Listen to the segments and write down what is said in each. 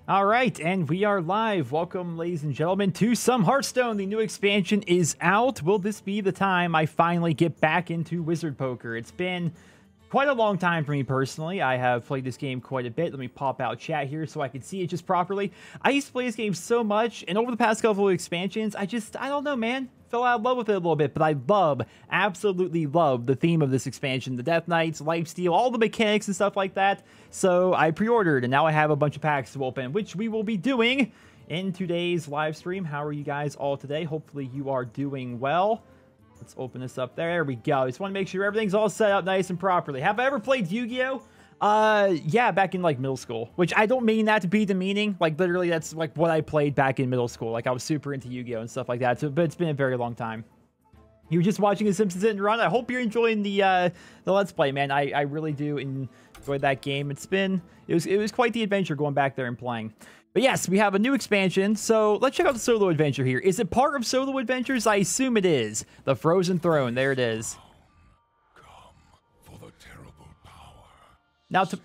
All right, and we are live. Welcome, ladies and gentlemen, to some Hearthstone. The new expansion is out. Will this be the time I finally get back into Wizard Poker? It's been quite a long time for me personally. I have played this game quite a bit. Let me pop out chat here so I can see it just properly. I used to play this game so much, and over the past couple of expansions, I don't know, man. Fell out of love with it a little bit, but I absolutely love the theme of this expansion. The Death Knights, Lifesteal, all the mechanics and stuff like that. So I pre-ordered, and now I have a bunch of packs to open, which we will be doing in today's live stream. How are you guys all today? Hopefully you are doing well. Let's open this up. There we go. Just want to make sure everything's all set up nice and properly. Have I ever played Yu-Gi-Oh? Yeah, back in like middle school, which I don't mean that to be demeaning. Like literally that's like what I played back in middle school. Like I was super into Yu-Gi-Oh and stuff like that. So, but it's been a very long time. You were just watching The Simpsons Hit and Run. I hope you're enjoying the Let's Play, man. I really do enjoy that game. It was quite the adventure going back there and playing. But yes, we have a new expansion, so let's check out the solo adventure here. Is it part of solo adventures? I assume it is. The Frozen Throne, there it is. Come for the terrible power. Now Stay,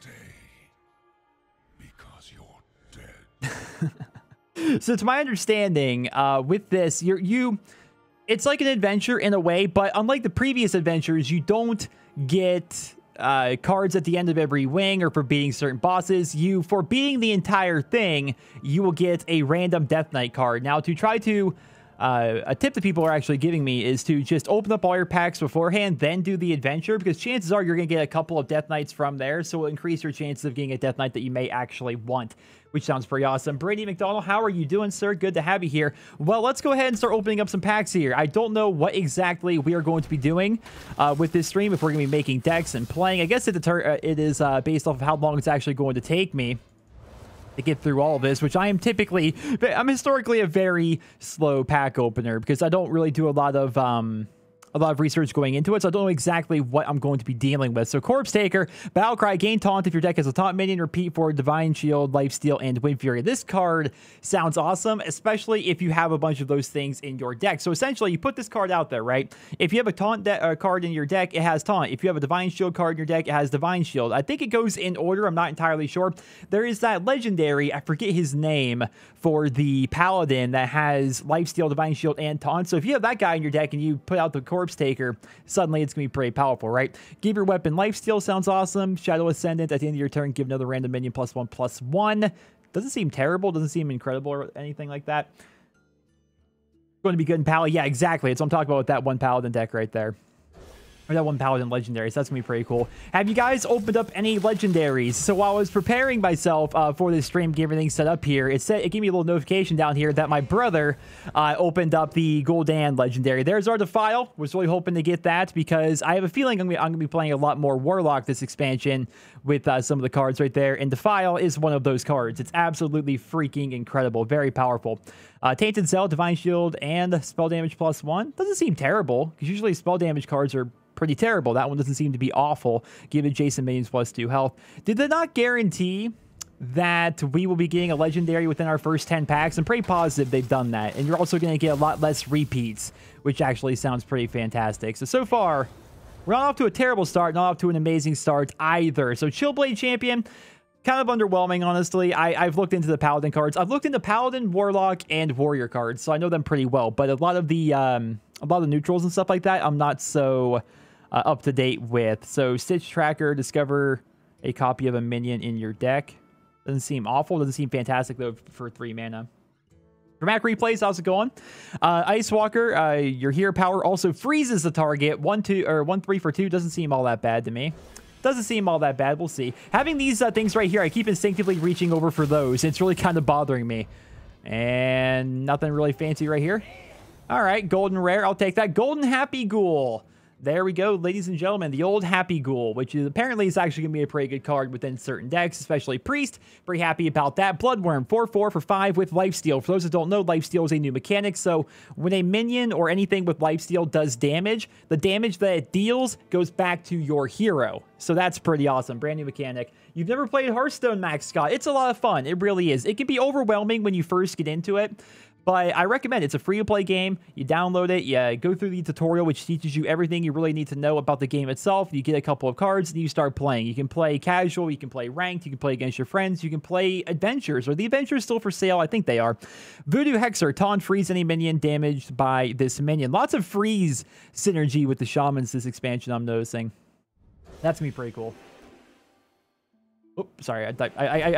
because you're dead. So to my understanding, with this, it's like an adventure in a way, but unlike the previous adventures, you don't get cards at the end of every wing or for beating certain bosses. For beating the entire thing, you will get a random Death Knight card. Now, to try to a tip that people are actually giving me is to just open up all your packs beforehand, then do the adventure, because chances are you're going to get a couple of Death Knights from there, so it'll increase your chances of getting a Death Knight that you may actually want, which sounds pretty awesome. Brady McDonald, how are you doing, sir? Good to have you here. Well, let's go ahead and start opening up some packs here. I don't know what exactly we are going to be doing with this stream, if we're going to be making decks and playing. I guess it is based off of how long it's actually going to take me to get through all of this, which I'm historically a very slow pack opener because I don't really do a lot of research going into it, so I don't know exactly what I'm going to be dealing with. So Corpse Taker, Battlecry, gain taunt if your deck has a taunt minion, repeat for Divine Shield, Lifesteal, and Wind Fury. This card sounds awesome, especially if you have a bunch of those things in your deck. So essentially, you put this card out there, right? If you have a taunt card in your deck, it has taunt. If you have a Divine Shield card in your deck, it has Divine Shield. I think it goes in order. I'm not entirely sure. There is that legendary, I forget his name, for the Paladin that has Lifesteal, Divine Shield, and taunt. So if you have that guy in your deck and you put out the Corpse Taker, suddenly it's going to be pretty powerful, right? Give your weapon Lifesteal, sounds awesome. Shadow Ascendant, at the end of your turn, give another random minion +1/+1. Doesn't seem terrible, doesn't seem incredible or anything like that. Going to be good in Paladin. Yeah, exactly. It's what I'm talking about with that one Paladin deck right there. Or that one Paladin legendary, so that's gonna be pretty cool. Have you guys opened up any legendaries? So while I was preparing myself for this stream, getting everything set up here, it gave me a little notification down here that my brother opened up the Gul'dan legendary. There's our Defile. Was really hoping to get that because I have a feeling I'm gonna be playing a lot more Warlock this expansion with some of the cards right there, and Defile is one of those cards. It's absolutely freaking incredible, very powerful. Tainted Cell, Divine Shield, and spell damage +1. Doesn't seem terrible because usually spell damage cards are pretty terrible. That one doesn't seem to be awful. Give adjacent minions +2 health. Did they not guarantee that we will be getting a legendary within our first 10 packs? I'm pretty positive they've done that. And you're also going to get a lot less repeats, which actually sounds pretty fantastic. So far, we're not off to a terrible start, not off to an amazing start either. So Chillblade Champion, kind of underwhelming, honestly. I've looked into the Paladin cards. I've looked into Paladin, Warlock, and Warrior cards, so I know them pretty well. But a lot of the neutrals and stuff like that, I'm not so up to date with. So Stitch Tracker, discover a copy of a minion in your deck. Doesn't seem awful. Doesn't seem fantastic though for 3 mana. Dramatic Replays, how's it going? Ice Walker, your hero power also freezes the target. 1/3 for 2 doesn't seem all that bad to me. Doesn't seem all that bad. We'll see. Having these things right here, I keep instinctively reaching over for those. It's really kind of bothering me. And nothing really fancy right here. All right, Golden Rare. I'll take that. Golden Happy Ghoul. There we go, ladies and gentlemen, the old Happy Ghoul, which is apparently is actually going to be a pretty good card within certain decks, especially Priest. Pretty happy about that. Bloodworm, 4/4 for 5 with Lifesteal. For those that don't know, Lifesteal is a new mechanic, so when a minion or anything with Lifesteal does damage, the damage that it deals goes back to your hero. So that's pretty awesome. Brand new mechanic. You've never played Hearthstone, Max Scott. It's a lot of fun. It really is. It can be overwhelming when you first get into it, But I recommend it. It's a free-to-play game. You download it, you go through the tutorial, which teaches you everything you really need to know about the game itself. You get a couple of cards, and you start playing. You can play casual, you can play ranked, you can play against your friends, you can play adventures. Are the adventures still for sale? I think they are. Voodoo Hexer, taunt, freeze any minion damaged by this minion. Lots of freeze synergy with the shamans this expansion, I'm noticing. That's gonna be pretty cool. Oh, sorry, I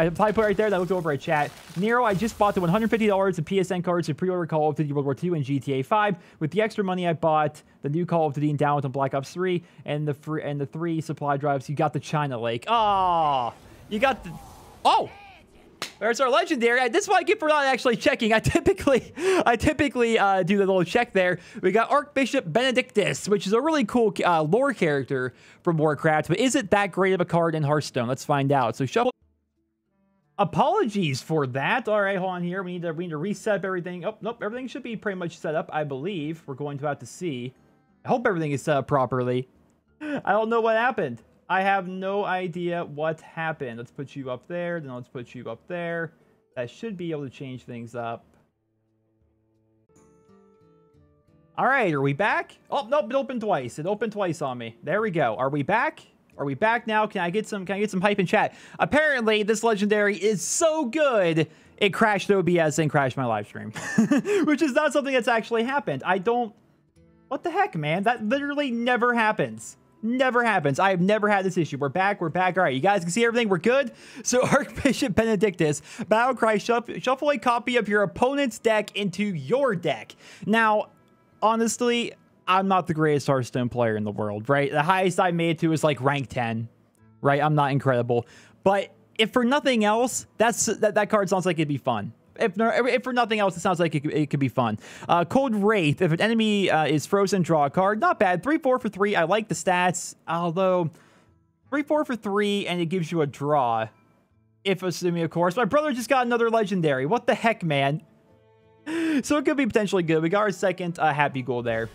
put right there. That looked over at chat. Nero, I just bought the $150 of PSN cards to pre-order Call of Duty World War II and GTA 5. With the extra money, I bought the new Call of Duty Endowment on Black Ops 3 and the 3 supply drives. You got the China Lake. Oh, you got the... Oh! There's our legendary. This is what I get for not actually checking. I typically do the little check there. We got Archbishop Benedictus, which is a really cool lore character from Warcraft, but is it that great of a card in Hearthstone? Let's find out. So shuffle. Apologies for that. All right, hold on here. We need to reset up everything. Oh, nope, everything should be pretty much set up, I believe. We're going to have to see. I hope everything is set up properly. I don't know what happened. I have no idea what happened. Let's put you up there. Then let's put you up there. That should be able to change things up. All right, are we back? Oh, nope, it opened twice. It opened twice on me. There we go. Are we back? Are we back now? Can I get some hype in chat? Apparently, this legendary is so good, it crashed OBS and crashed my live stream. Which is not something that's actually happened. What the heck, man? That literally never happens. Never happens. I have never had this issue. We're back. All right, you guys can see everything. We're good. So Archbishop Benedictus, Battlecry, shuffle a copy of your opponent's deck into your deck. Now, honestly, I'm not the greatest Hearthstone player in the world, right? The highest I made to is like rank 10, right? I'm not incredible. But if for nothing else, that card sounds like it'd be fun. If for nothing else, it sounds like it could be fun. Cold Wraith. If an enemy is frozen, draw a card. Not bad. 3-4 for 3. I like the stats. Although, 3-4 for 3, and it gives you a draw. If assuming, of course. My brother just got another legendary. What the heck, man? So it could be potentially good. We got our second Happy Goal there.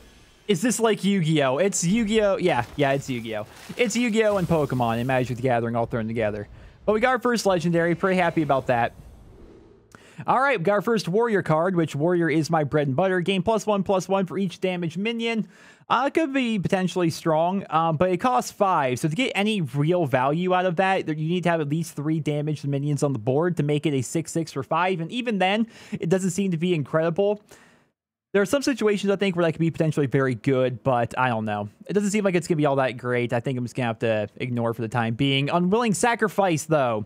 Is this like Yu-Gi-Oh? It's Yu-Gi-Oh. Yeah, it's Yu-Gi-Oh. It's Yu-Gi-Oh and Pokemon and Magic the Gathering all thrown together. But we got our first legendary. Pretty happy about that. All right, we got our first warrior card, which warrior is my bread and butter. Gain +1/+1 for each damaged minion. It could be potentially strong, but it costs 5. So to get any real value out of that, you need to have at least 3 damaged minions on the board to make it a 6/6 for 5. And even then, it doesn't seem to be incredible. There are some situations, I think, where that could be potentially very good, but I don't know. It doesn't seem like it's going to be all that great. I think I'm just going to have to ignore for the time being. Unwilling Sacrifice, though.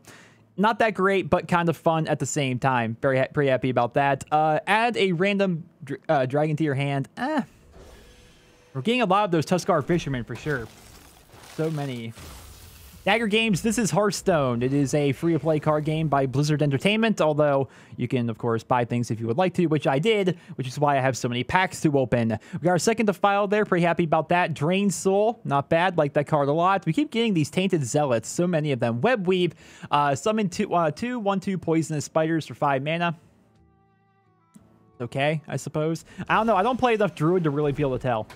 Not that great, but kind of fun at the same time. Pretty happy about that. Add a random dragon to your hand. We're getting a lot of those Tuskar Fishermen for sure. So many. Dagger Games, this is Hearthstone. It is a free-to-play card game by Blizzard Entertainment, although you can, of course, buy things if you would like to, which I did, which is why I have so many packs to open. We got our second to file there. Pretty happy about that. Drain Soul, not bad. Like that card a lot. We keep getting these Tainted Zealots, so many of them. Web Weave, summon 2/1/2 Poisonous Spiders for 5 mana. Okay, I suppose. I don't know. I don't play enough Druid to really be able to tell.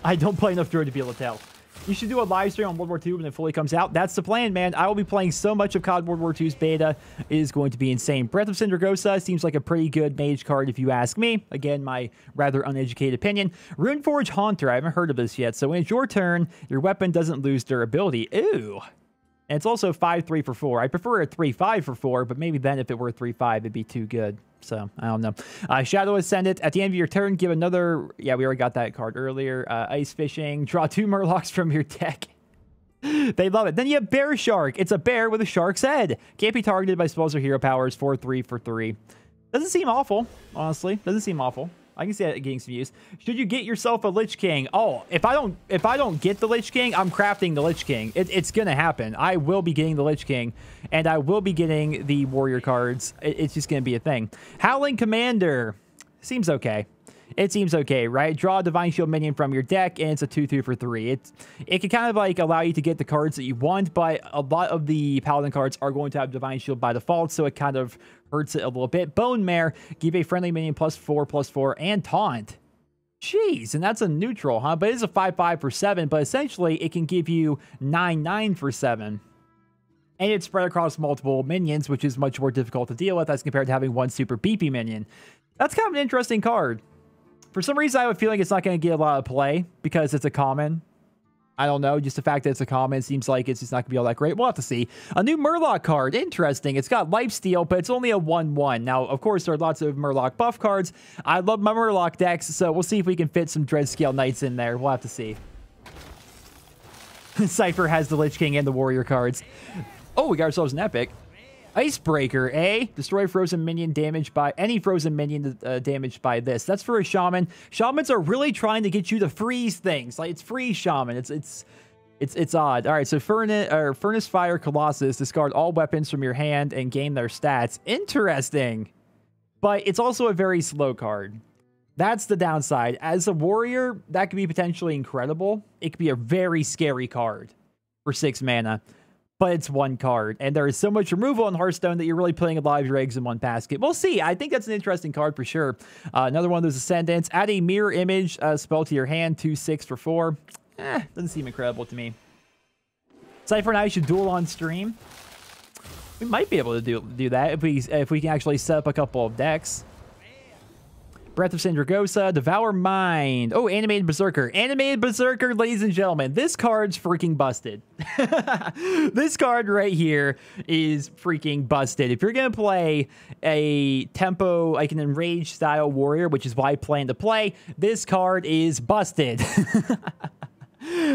You should do a live stream on World War II when it fully comes out. That's the plan, man. I will be playing so much of COD World War II's beta. It is going to be insane. Breath of Syndragosa seems like a pretty good mage card if you ask me. Again, my rather uneducated opinion. Runeforge Haunter. I haven't heard of this yet. So when it's your turn, your weapon doesn't lose durability. Ew. And it's also 5/3 for 4. I prefer a 3/5 for 4, but maybe then if it were 3/5, it'd be too good. So, I don't know. Shadow Ascendant. At the end of your turn, give another... Yeah, we already got that card earlier. Ice Fishing. Draw 2 Murlocs from your deck. They love it. Then you have Bear Shark. It's a bear with a shark's head. Can't be targeted by spells or hero powers. 4/3 for 3. Doesn't seem awful, honestly. Doesn't seem awful. I can see that getting some use. Should you get yourself a Lich King? Oh, if I don't get the Lich King, I'm crafting the Lich King. It's gonna happen. I will be getting the Lich King, and I will be getting the warrior cards. It's just gonna be a thing. Howling Commander seems okay. It seems okay, right? Draw a Divine Shield minion from your deck, and it's a 2/2 for 3. It can kind of like allow you to get the cards that you want, but a lot of the Paladin cards are going to have Divine Shield by default, so it kind of hurts it a little bit. Bone Mare, give a friendly minion +4/+4 and taunt. Jeez, and that's a neutral, huh? But it is a 5/5 for 7, but essentially it can give you 9/9 for 7. And it's spread across multiple minions, which is much more difficult to deal with as compared to having one super beepy minion. That's kind of an interesting card. For some reason, I have a feeling it's not going to get a lot of play because it's a common. I don't know. Just the fact that it's a common seems like it's just not going to be all that great. We'll have to see. A new Murloc card. Interesting. It's got Lifesteal, but it's only a 1/1. Now, of course, there are lots of Murloc buff cards. I love my Murloc decks, so we'll see if we can fit some Dreadscale Knights in there. We'll have to see. Cypher has the Lich King and the Warrior cards. Oh, we got ourselves an epic. Icebreaker, eh? Destroy frozen minion damaged by any frozen minion damaged by this. That's for a shaman. Shamans are really trying to get you to freeze things. Like, it's freeze shaman. It's odd. All right, so Furnace Fire Colossus. Discard all weapons from your hand and gain their stats. Interesting. But it's also a very slow card. That's the downside. As a warrior, that could be potentially incredible. It could be a very scary card for 6 mana. But it's 1 card, and there is so much removal in Hearthstone that you're really putting a lot of your eggs in one basket. We'll see. I think that's an interesting card for sure. Another one of those Ascendants. Add a Mirror Image spell to your hand, 2/6 for 4. Doesn't seem incredible to me. Cypher and I should duel on stream. We might be able to do that if we can actually set up a couple of decks. Breath of Sindragosa, Devour Mind. Oh, Animated Berserker. Animated Berserker, ladies and gentlemen. This card's freaking busted. This card right here is freaking busted. If you're going to play a tempo, like an enraged style warrior, which is why I plan to play, this card is busted.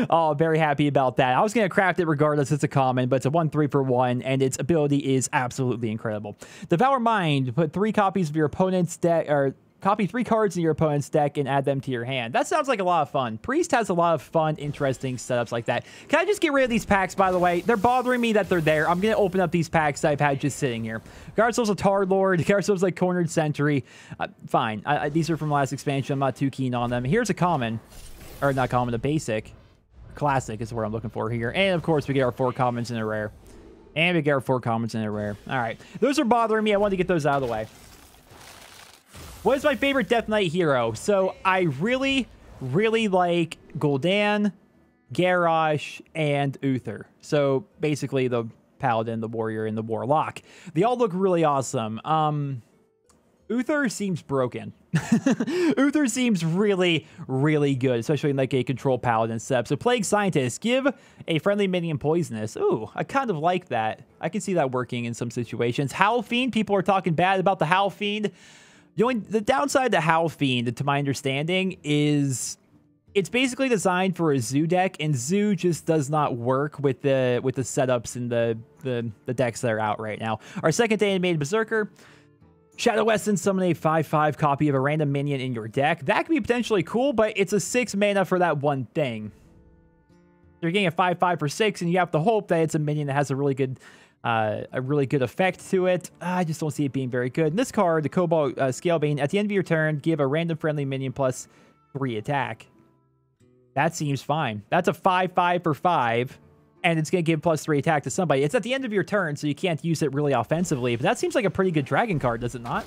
Oh, very happy about that. I was going to craft it regardless. It's a common, but it's a 1/3 for 1, and its ability is absolutely incredible. Devour Mind. Put 3 copies of your opponent's deck, or copy 3 cards in your opponent's deck and add them to your hand. That sounds like a lot of fun. Priest has a lot of fun, interesting setups like that. Can I just get rid of these packs, by the way? They're bothering me that they're there. I'm going to open up these packs that I've had just sitting here. Got ourselves a Tar Lord. Got ourselves like Cornered Sentry. Fine. These are from last expansion. I'm not too keen on them. Here's a common. Or not common, a basic. Classic is what I'm looking for here. And, of course, we get our 4 commons and a rare. And we get our 4 commons and a rare. All right. Those are bothering me. I wanted to get those out of the way. What is my favorite Death Knight hero? So I really, really like Gul'dan, Garrosh, and Uther. So basically the Paladin, the Warrior, and the Warlock. They all look really awesome. Uther seems broken. Uther seems really, really good, especially in like a control Paladin setup. So Plague Scientist, give a friendly minion poisonous. Ooh, I kind of like that. I can see that working in some situations. Howl Fiend, people are talking bad about the Howl Fiend. The downside to Howl Fiend, to my understanding, is it's basically designed for a Zoo deck, and Zoo just does not work with the setups and the decks that are out right now. Our second Animated Berserker, Shadow Essence, summon a 5/5 copy of a random minion in your deck. That could be potentially cool, but it's a 6 mana for that one thing. You're getting a 5/5 for 6, and you have to hope that it's a minion that has a really good effect to it. I just don't see it being very good. And this card, the Cobalt Scalebane, at the end of your turn, give a random friendly minion +3 attack. That seems fine. That's a 5/5 for 5, and it's going to give +3 attack to somebody. It's at the end of your turn, so you can't use it really offensively, but that seems like a pretty good dragon card, does it not?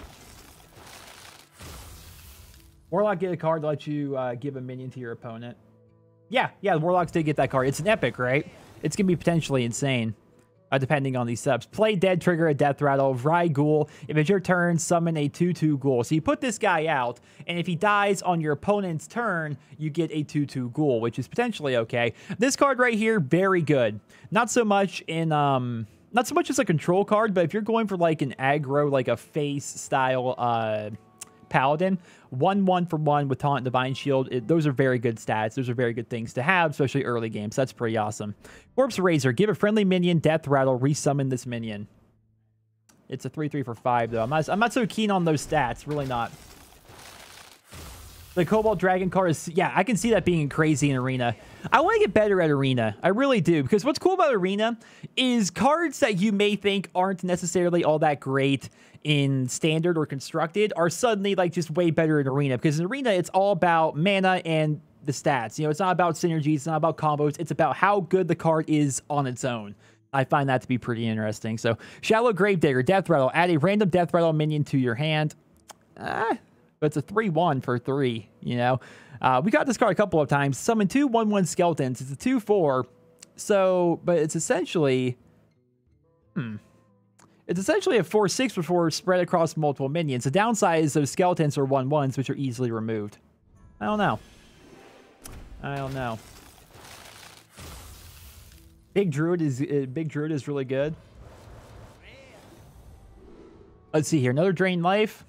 Warlock, get a card to let you give a minion to your opponent. Yeah, the Warlocks did get that card. It's an epic, right? It's going to be potentially insane. Depending on these subs. Play dead, trigger a death rattle, Vry Ghoul. If it's your turn, summon a 2/2 Ghoul. So you put this guy out, and if he dies on your opponent's turn, you get a 2/2 Ghoul, which is potentially okay. This card right here, very good. Not so much as a control card, but if you're going for like an aggro, like a face style Paladin, 1/1 for 1 with Taunt, Divine Shield. Those are very good stats. Those are very good things to have, especially early games. That's pretty awesome. Corpse Razor, give a friendly minion death rattle, resummon this minion. It's a 3/3 for 5 though. I'm not so keen on those stats. Really not. The Cobalt Dragon card is, yeah, I can see that being crazy in Arena. I want to get better at Arena. I really do, because what's cool about Arena is cards that you may think aren't necessarily all that great in Standard or Constructed are suddenly like just way better in Arena, because in Arena it's all about mana and the stats. You know, it's not about synergies, it's not about combos, it's about how good the card is on its own. I find that to be pretty interesting. So Shallow Gravedigger, Death Rattle, add a random Death Rattle minion to your hand. But it's a 3/1 for 3, you know. We got this card a couple of times. Summon 2 1/1 skeletons. It's a 2/4. So, but it's essentially... It's It's essentially a 4/6 before spread across multiple minions. The downside is those skeletons are 1/1s, which are easily removed. I don't know. I don't know. Big Druid is really good. Let's see here. Another Drain Life.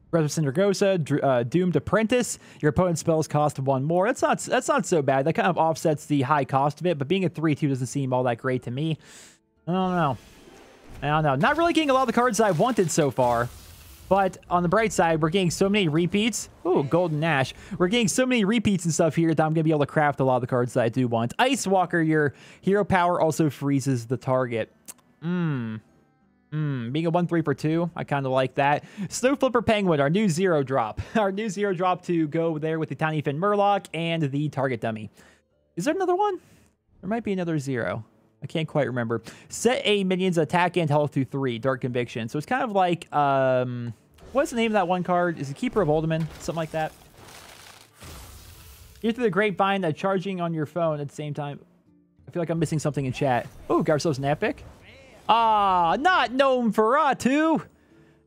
Breath of Syndragosa, Doomed Apprentice. Your opponent's spells cost 1 more. That's not so bad. That kind of offsets the high cost of it, but being a 3/2 doesn't seem all that great to me. I don't know. Not really getting a lot of the cards that I wanted so far. But on the bright side, we're getting so many repeats. Ooh, Golden Ash. We're getting so many repeats and stuff here that I'm going to be able to craft a lot of the cards that I do want. Ice Walker, your hero power also freezes the target. Being a 1/3 for 2, I kind of like that. Snow Flipper Penguin, our new 0-drop. Our new 0-drop to go there with the Tiny Fin Murloc and the target dummy. Is there another one? There might be another 0. I can't quite remember. Set a minion's attack and health to 3. Dark Conviction. So it's kind of like, what's the name of that one card? Is it Keeper of Uldaman? Something like that. Hear through the grapevine that charging on your phone at the same time. I feel like I'm missing something in chat. Oh, got ourselves an epic. Ah, not Gnome Feratu.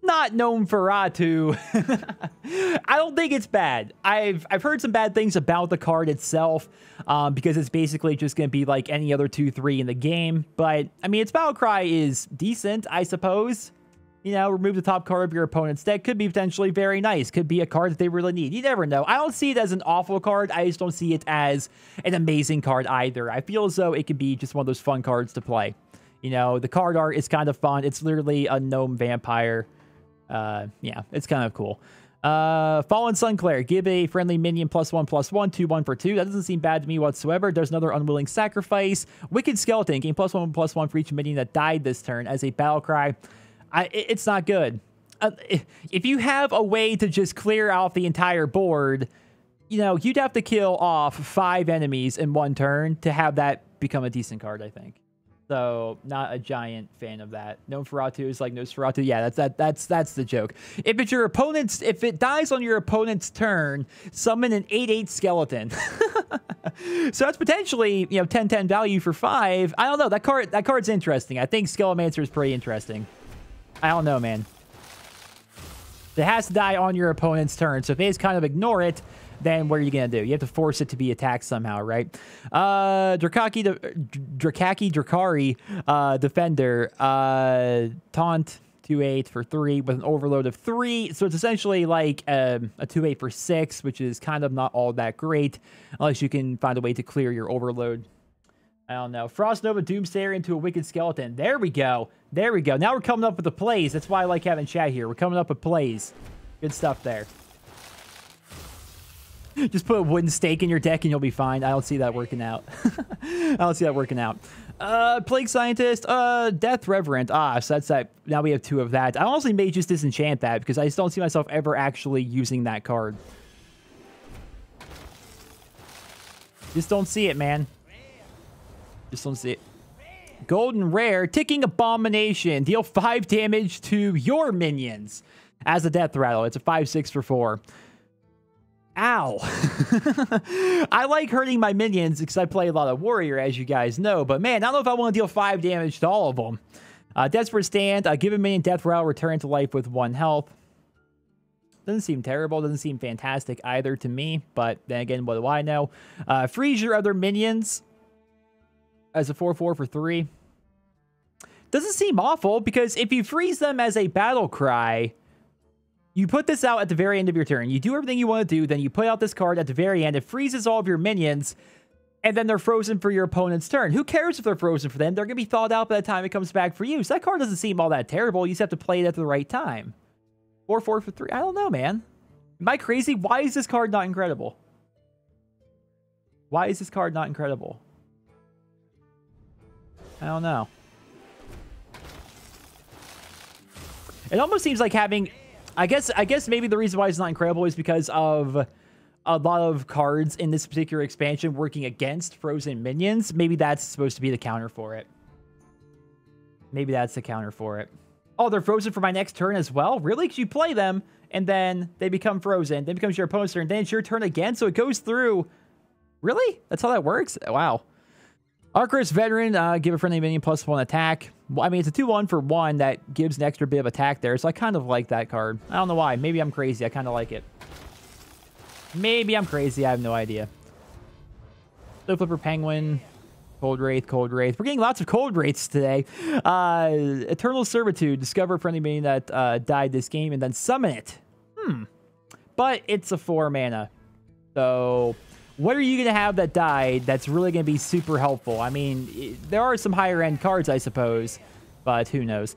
Not Gnome Feratu. I don't think it's bad. I've heard some bad things about the card itself, because it's basically just going to be like any other 2/3 in the game. But, I mean, its Battle Cry is decent, I suppose. You know, remove the top card of your opponent's deck. Could be potentially very nice. Could be a card that they really need. You never know. I don't see it as an awful card. I just don't see it as an amazing card either. I feel as though it could be just one of those fun cards to play. You know, the card art is kind of fun. It's literally a gnome vampire. Yeah, it's kind of cool. Fallen Sunclare, give a friendly minion +1/+1, 2/1 for 2. That doesn't seem bad to me whatsoever. There's another Unwilling Sacrifice. Wicked Skeleton, gain +1/+1 for each minion that died this turn as a battle cry. It's not good. If you have a way to just clear out the entire board, you know, you'd have to kill off 5 enemies in 1 turn to have that become a decent card, I think. So, not a giant fan of that. Nosferatu is like Nosferatu. Yeah, that's the joke. If it's your opponent's, if it dies on your opponent's turn, summon an 8/8 skeleton. So that's potentially, you know, 10/10 value for 5. I don't know. That card's interesting. I think Skelemancer is pretty interesting. I don't know, man. It has to die on your opponent's turn. So if they just kind of ignore it, then what are you going to do? You have to force it to be attacked somehow, right? Drakaki Drakari, Defender, Taunt, 2/8 for 3 with an overload of 3. So it's essentially like a 2/8 for 6, which is kind of not all that great, unless you can find a way to clear your overload. I don't know. Frost Nova Doomsayer into a Wicked Skeleton. There we go. There we go. Now we're coming up with the plays. That's why I like having chat here. We're coming up with plays. Good stuff there. Just put a wooden stake in your deck and you'll be fine. I don't see that working out. I don't see that working out. Plague Scientist, Death Reverend. Ah, so that's that. Now we have 2 of that. I honestly may just disenchant that because I just don't see myself ever actually using that card. Just don't see it, man. Just don't see it. Golden Rare, Ticking Abomination. Deal 5 damage to your minions as a Death Rattle. It's a 5/6 for 4. Ow. I like hurting my minions because I play a lot of Warrior, as you guys know. But man, I don't know if I want to deal 5 damage to all of them. Desperate Stand. Give a minion Death Rattle, return to life with 1 health. Doesn't seem terrible. Doesn't seem fantastic either to me. But then again, what do I know? Freeze your other minions as a 4/4 for 3. Doesn't seem awful because if you freeze them as a battle cry, you put this out at the very end of your turn. You do everything you want to do, then you put out this card at the very end. It freezes all of your minions, and then they're frozen for your opponent's turn. Who cares if they're frozen for them? They're going to be thawed out by the time it comes back for you. So that card doesn't seem all that terrible. You just have to play it at the right time. 4/4 for 3. I don't know, man. Am I crazy? Why is this card not incredible? Why is this card not incredible? I don't know. It almost seems like having... I guess maybe the reason why it's not incredible is because of a lot of cards in this particular expansion working against frozen minions. Maybe that's supposed to be the counter for it. Maybe that's the counter for it. Oh, they're frozen for my next turn as well? Really? Because you play them, and then they become frozen. Then it becomes your opponent's turn. Then it's your turn again, so it goes through... Really? That's how that works? Wow. Archerist Veteran, give a friendly minion +1 attack. Well, I mean, it's a 2-1 for 1 that gives an extra bit of attack there, so I kind of like that card. I don't know why. Maybe I'm crazy. I kind of like it. Maybe I'm crazy. I have no idea. Snow Flipper Penguin. Cold Wraith, Cold Wraith. We're getting lots of Cold Wraiths today. Eternal Servitude. Discover friendly minion that died this game and then summon it. But it's a 4 mana. So what are you going to have that died that's really going to be super helpful? I mean, there are some higher end cards, I suppose, but who knows?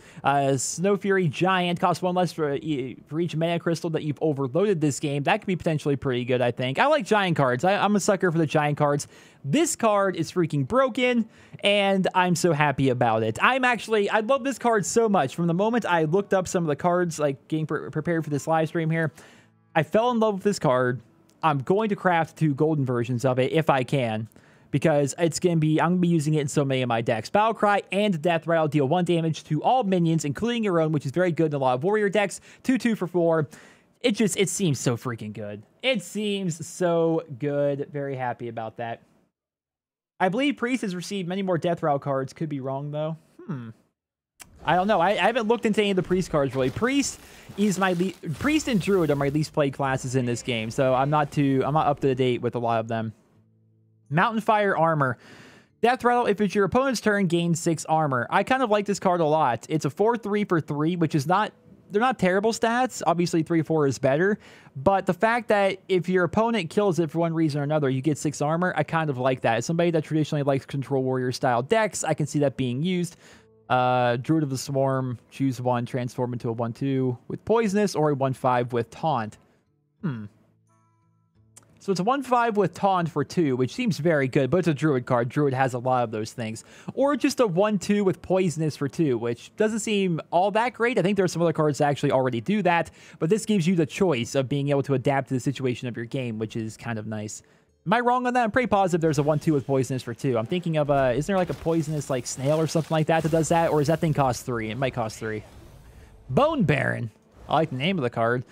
Snow Fury Giant costs 1 less for each mana crystal that you've overloaded this game. That could be potentially pretty good, I think. I like giant cards. I'm a sucker for the giant cards. This card is freaking broken, and I'm so happy about it. I love this card so much. From the moment I looked up some of the cards, like getting prepared for this live stream here, I fell in love with this card. I'm going to craft 2 golden versions of it if I can, because I'm going to be using it in so many of my decks. Battlecry and Death Rattle deal 1 damage to all minions, including your own, which is very good in a lot of warrior decks. 2/2 for 4. It seems so freaking good. It seems so good. Very happy about that. I believe Priest has received many more Death Rattle cards. Could be wrong, though. I don't know. I haven't looked into any of the Priest cards, really. Priest and Druid are my least played classes in this game, so I'm not up to date with a lot of them. Mountain Fire Armor. Death Rattle, if it's your opponent's turn, gains 6 armor. I kind of like this card a lot. It's a 4/3 for 3, which is they're not terrible stats. Obviously, 3/4 is better. But the fact that if your opponent kills it for one reason or another, you get 6 armor, I kind of like that. As somebody that traditionally likes Control Warrior style decks, I can see that being used. Druid of the Swarm, choose 1, transform into a 1/2 with Poisonous, or a 1/5 with Taunt. So it's a 1/5 with Taunt for 2, which seems very good, but it's a Druid card. Druid has a lot of those things. Or just a 1/2 with Poisonous for 2, which doesn't seem all that great. I think there are some other cards that actually already do that, but this gives you the choice of being able to adapt to the situation of your game, which is kind of nice. Am I wrong on that? I'm pretty positive there's a 1/2 with Poisonous for 2. I'm thinking of, isn't there like a Poisonous like snail or something like that does that? Or does that thing cost 3? It might cost 3. Bone Baron. I like the name of the card.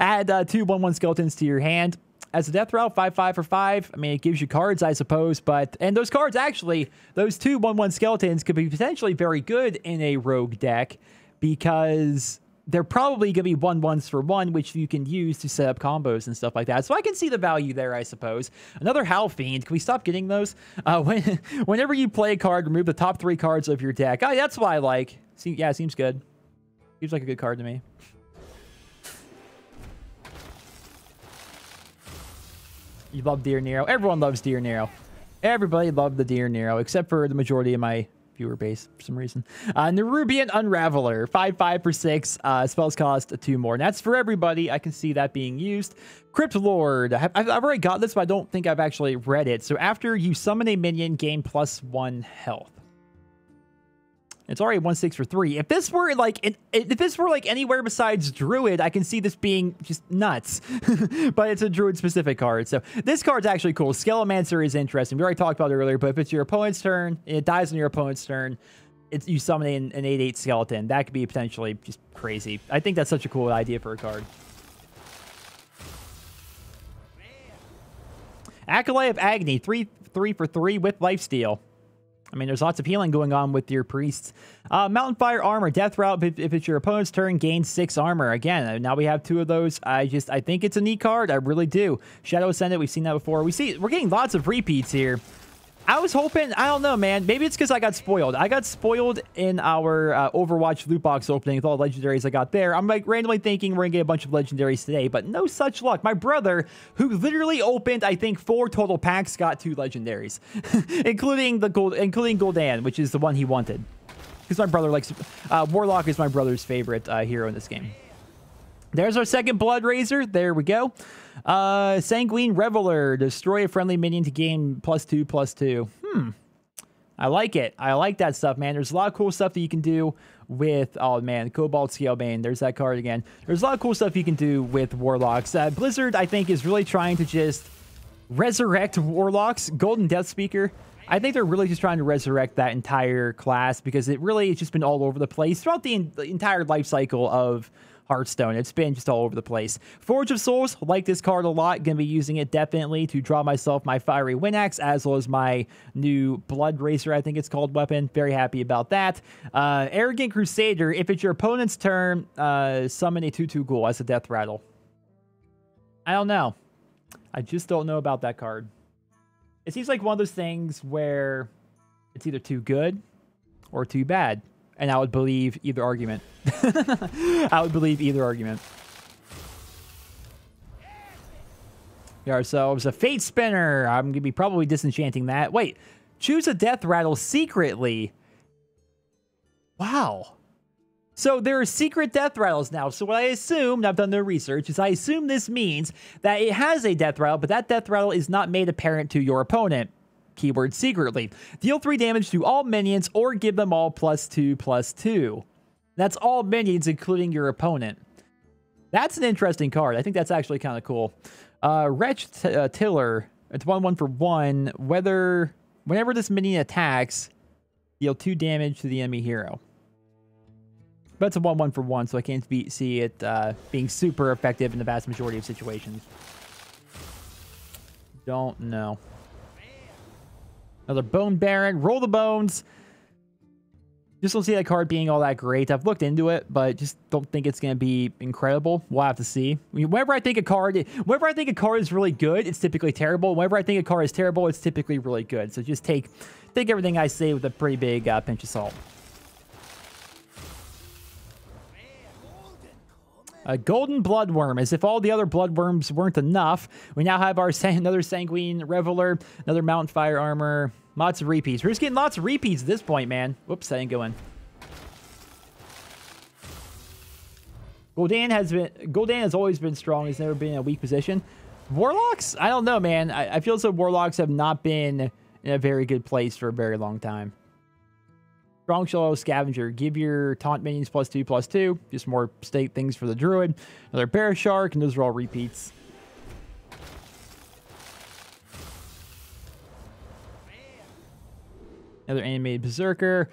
Add 2 1/1 skeletons to your hand. As a Death Rattle, 5/5 for 5. I mean, it gives you cards, I suppose, and those cards actually, those 2 1/1 skeletons could be potentially very good in a rogue deck, because they're probably going to be 1/1s for 1, which you can use to set up combos and stuff like that. So I can see the value there, I suppose. Another Howl Fiend. Can we stop getting those? Whenever you play a card, remove the top 3 cards of your deck. Oh, that's what I like. Yeah, it seems good. Seems like a good card to me. You love Deer Nero. Everyone loves Deer Nero. Everybody loved the Deer Nero, except for the majority of my viewer base for some reason. Nerubian Unraveler, 5/5 for 6. Spells cost 2 more. And that's for everybody. I can see that being used. Crypt Lord. I've already got this, but I don't think I've actually read it. So after you summon a minion, gain +1 health. It's already 1/6 for 3. If this were like anywhere besides Druid, I can see this being just nuts. But it's a Druid specific card. So this card's actually cool. Skelemancer is interesting. We already talked about it earlier, but if it's your opponent's turn, it dies on your opponent's turn, you summon an 8/8 skeleton. That could be potentially just crazy. I think that's such a cool idea for a card. Acolyte of Agony, 3/3 for 3 with Lifesteal. I mean, there's lots of healing going on with your priests. Mountain Fire Armor, Death Rattle, if it's your opponent's turn, gains 6 armor. Again, now we have 2 of those. I think it's a neat card. I really do. Shadow Ascendant, we've seen that before. We're getting lots of repeats here. I was hoping, I don't know, man. Maybe it's because I got spoiled. I got spoiled in our Overwatch loot box opening with all the legendaries I got there. I'm like randomly thinking we're going to get a bunch of legendaries today, but no such luck. My brother, who literally opened, I think, 4 total packs, got 2 legendaries, including Gul'dan, which is the one he wanted. Because my brother likes... Warlock is my brother's favorite hero in this game. There's our second Blood Razor. There we go. Sanguine Reveler. Destroy a friendly minion to gain +2/+2. I like it. I like that stuff, man. There's a lot of cool stuff that you can do with... Oh, man. Cobalt Scalebane. There's that card again. There's a lot of cool stuff you can do with Warlocks. Blizzard, I think, is really trying to just resurrect Warlocks. Golden Death Speaker. I think they're really just trying to resurrect that entire class, because it really has just been all over the place throughout the entire life cycle of Hearthstone. It's been just all over the place. Forge of Souls, like this card a lot. Going to be using it definitely to draw myself my Fiery Wind Axe, as well as my new Blood Racer, I think it's called, weapon. Very happy about that. Arrogant Crusader, if it's your opponent's turn, summon a 2/2 ghoul as a death rattle. I don't know. I just don't know about that card. It seems like one of those things where it's either too good or too bad. And I would believe either argument. I would believe either argument. We got ourselves a Fate Spinner. I'm going to be probably disenchanting that. Wait, choose a death rattle secretly. Wow. So there are secret death rattles now. So what I assume, and I've done no research, is I assume this means that it has a death rattle, but that death rattle is not made apparent to your opponent. Keyword secretly. Deal 3 damage to all minions or give them all +2/+2. That's all minions, including your opponent. That's an interesting card. I think that's actually kind of cool. Wretch Tiller. It's 1/1 for 1. Whenever this minion attacks, deal 2 damage to the enemy hero. But it's a 1/1 for 1, so I can't see it being super effective in the vast majority of situations. Don't know. Another Bone Baron. Roll the bones. Just don't see that card being all that great. I've looked into it, but just don't think it's going to be incredible. We'll have to see. I mean, whenever I think a card is really good, it's typically terrible. Whenever I think a card is terrible, it's typically really good. So just take everything I say with a pretty big pinch of salt. A Golden Bloodworm, as if all the other Bloodworms weren't enough. We now have our another Sanguine Reveler, another Mountain Fire Armor, lots of repeats. We're just getting lots of repeats at this point, man. Whoops, I didn't go in. Gul'dan has always been strong. He's never been in a weak position. Warlocks? I don't know, man. I feel as though Warlocks have not been in a very good place for a very long time. Strong Shadow Scavenger. Give your taunt minions +2/+2. Just more state things for the druid. Another Bear Shark, and those are all repeats. Another animated Berserker.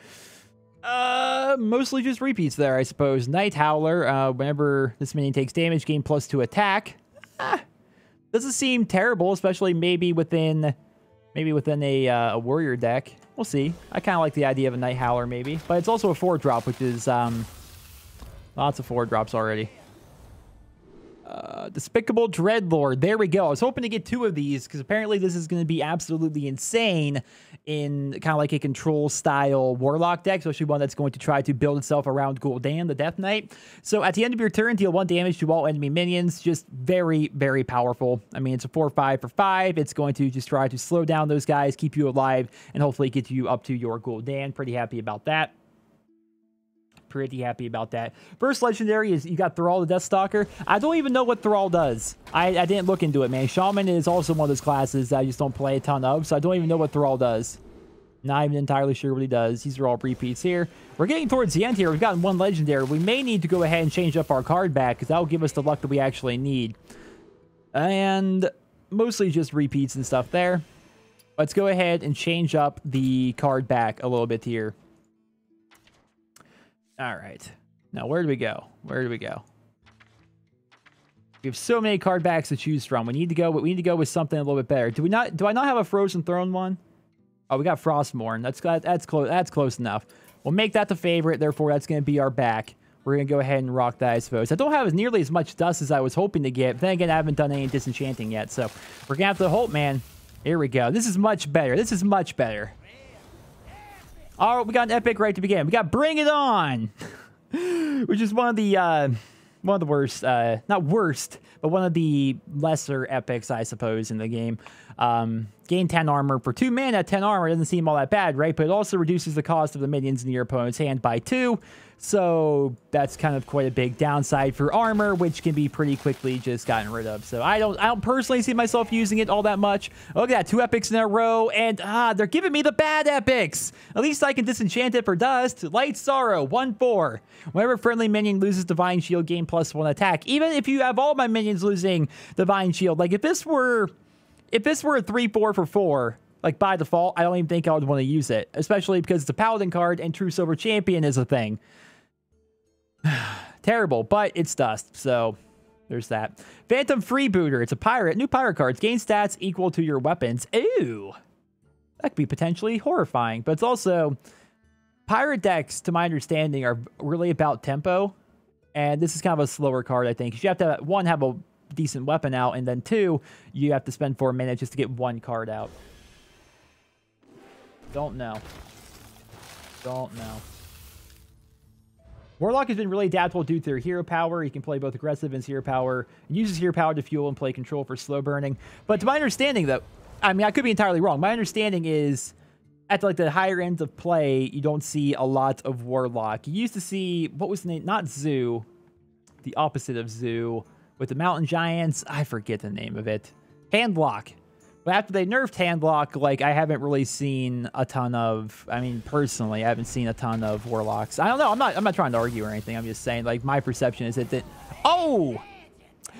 Mostly just repeats there, I suppose. Night Howler. Whenever this minion takes damage, gain +2 attack. Doesn't seem terrible, especially maybe within a warrior deck. We'll see. I kind of like the idea of a Night Howler, maybe. But it's also a 4-drop, which is lots of 4-drops already. Despicable Dreadlord. There we go. I was hoping to get 2 of these, because apparently this is going to be absolutely insane in kind of like a control-style Warlock deck, especially one that's going to try to build itself around Gul'dan, the Death Knight. So at the end of your turn, deal 1 damage to all enemy minions. Just very, very powerful. I mean, it's a 4/5 for 5. It's going to just try to slow down those guys, keep you alive, and hopefully get you up to your Gul'dan. Pretty happy about that. Pretty happy about that. First legendary is you got Thrall the Deathstalker. I don't even know what Thrall does. I didn't look into it, man. Shaman is also one of those classes that I just don't play a ton of, so I don't even know what Thrall does. Not even entirely sure what he does. These are all repeats here. We're getting towards the end here. We've gotten 1 legendary. We may need to go ahead and change up our card back, because that will give us the luck that we actually need. And mostly just repeats and stuff there. Let's go ahead and change up the card back a little bit here. All right. Now, where do we go? Where do we go? We have so many card backs to choose from. We need to go with something a little bit better. Do I not have a Frozen Throne one? Oh, we got Frostmourne. That's close enough. We'll make that the favorite. Therefore, that's going to be our back. We're going to go ahead and rock that, I suppose. I don't have nearly as much dust as I was hoping to get. But then again, I haven't done any disenchanting yet. So we're going to have to hope, man. Here we go. This is much better. This is much better. All right, we got an epic right to begin. We got Bring It On, which is one of the worst, not worst, but one of the lesser epics, I suppose, in the game. Gain 10 armor for 2 mana. 10 armor doesn't seem all that bad, right? But it also reduces the cost of the minions in your opponent's hand by 2. So that's kind of quite a big downside for armor, which can be pretty quickly just gotten rid of. So I don't personally see myself using it all that much. Look at that, 2 epics in a row, and they're giving me the bad epics. At least I can disenchant it for dust. Light Sorrow, 1/4. Whenever friendly minion loses Divine Shield, gain +1 attack. Even if you have all my minions losing Divine Shield, like if this were a 3/4 for 4. Like, by default, I don't even think I would want to use it. Especially because it's a Paladin card and True Silver Champion is a thing. terrible, but it's dust. So there's that. Phantom Freebooter. It's a pirate. New pirate cards. Gain stats equal to your weapons. Ew. That could be potentially horrifying. But it's also... Pirate decks, to my understanding, are really about tempo. And this is kind of a slower card, I think. You have to, one, have a decent weapon out. And then two, you have to spend 4 minutes just to get one card out. Don't know. Don't know. Warlock has been really adaptable due to their hero power. You can play both aggressive and hero power. It uses hero power to fuel and play control for slow burning. But to my understanding, though, I mean, I could be entirely wrong. My understanding is at like the higher ends of play, you don't see a lot of Warlock. You used to see, what was the name? Not Zoo. The opposite of Zoo. With the Mountain Giants. I forget the name of it. Handlock. But after they nerfed Handlock, like, I haven't really seen a ton of, I mean, personally, I haven't seen a ton of Warlocks. I don't know. I'm not trying to argue or anything. I'm just saying, like, my perception is that, oh!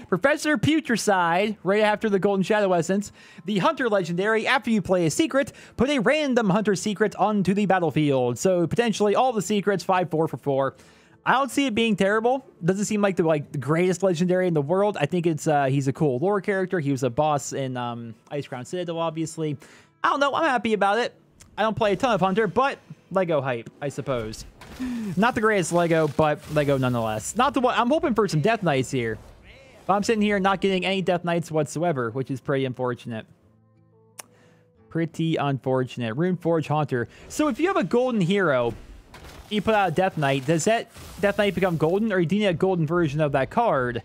Professor Putricide, right after the Golden Shadow Essence. The Hunter Legendary, after you play a secret, put a random Hunter secret onto the battlefield. So, potentially, all the secrets, 5-4 for 4. I don't see it being terrible. Doesn't seem like the greatest legendary in the world. I think it's he's a cool lore character. He was a boss in Ice Crown Citadel, obviously. I don't know. I'm happy about it. I don't play a ton of Hunter, but Lego hype, I suppose. Not the greatest Lego, but Lego nonetheless. Not the one. I'm hoping for some Death Knights here. But I'm sitting here not getting any Death Knights whatsoever, which is pretty unfortunate. Pretty unfortunate. Runeforge Haunter. So if you have a golden hero, you put out a Death Knight, does that Death Knight become golden, or do you need a golden version of that card?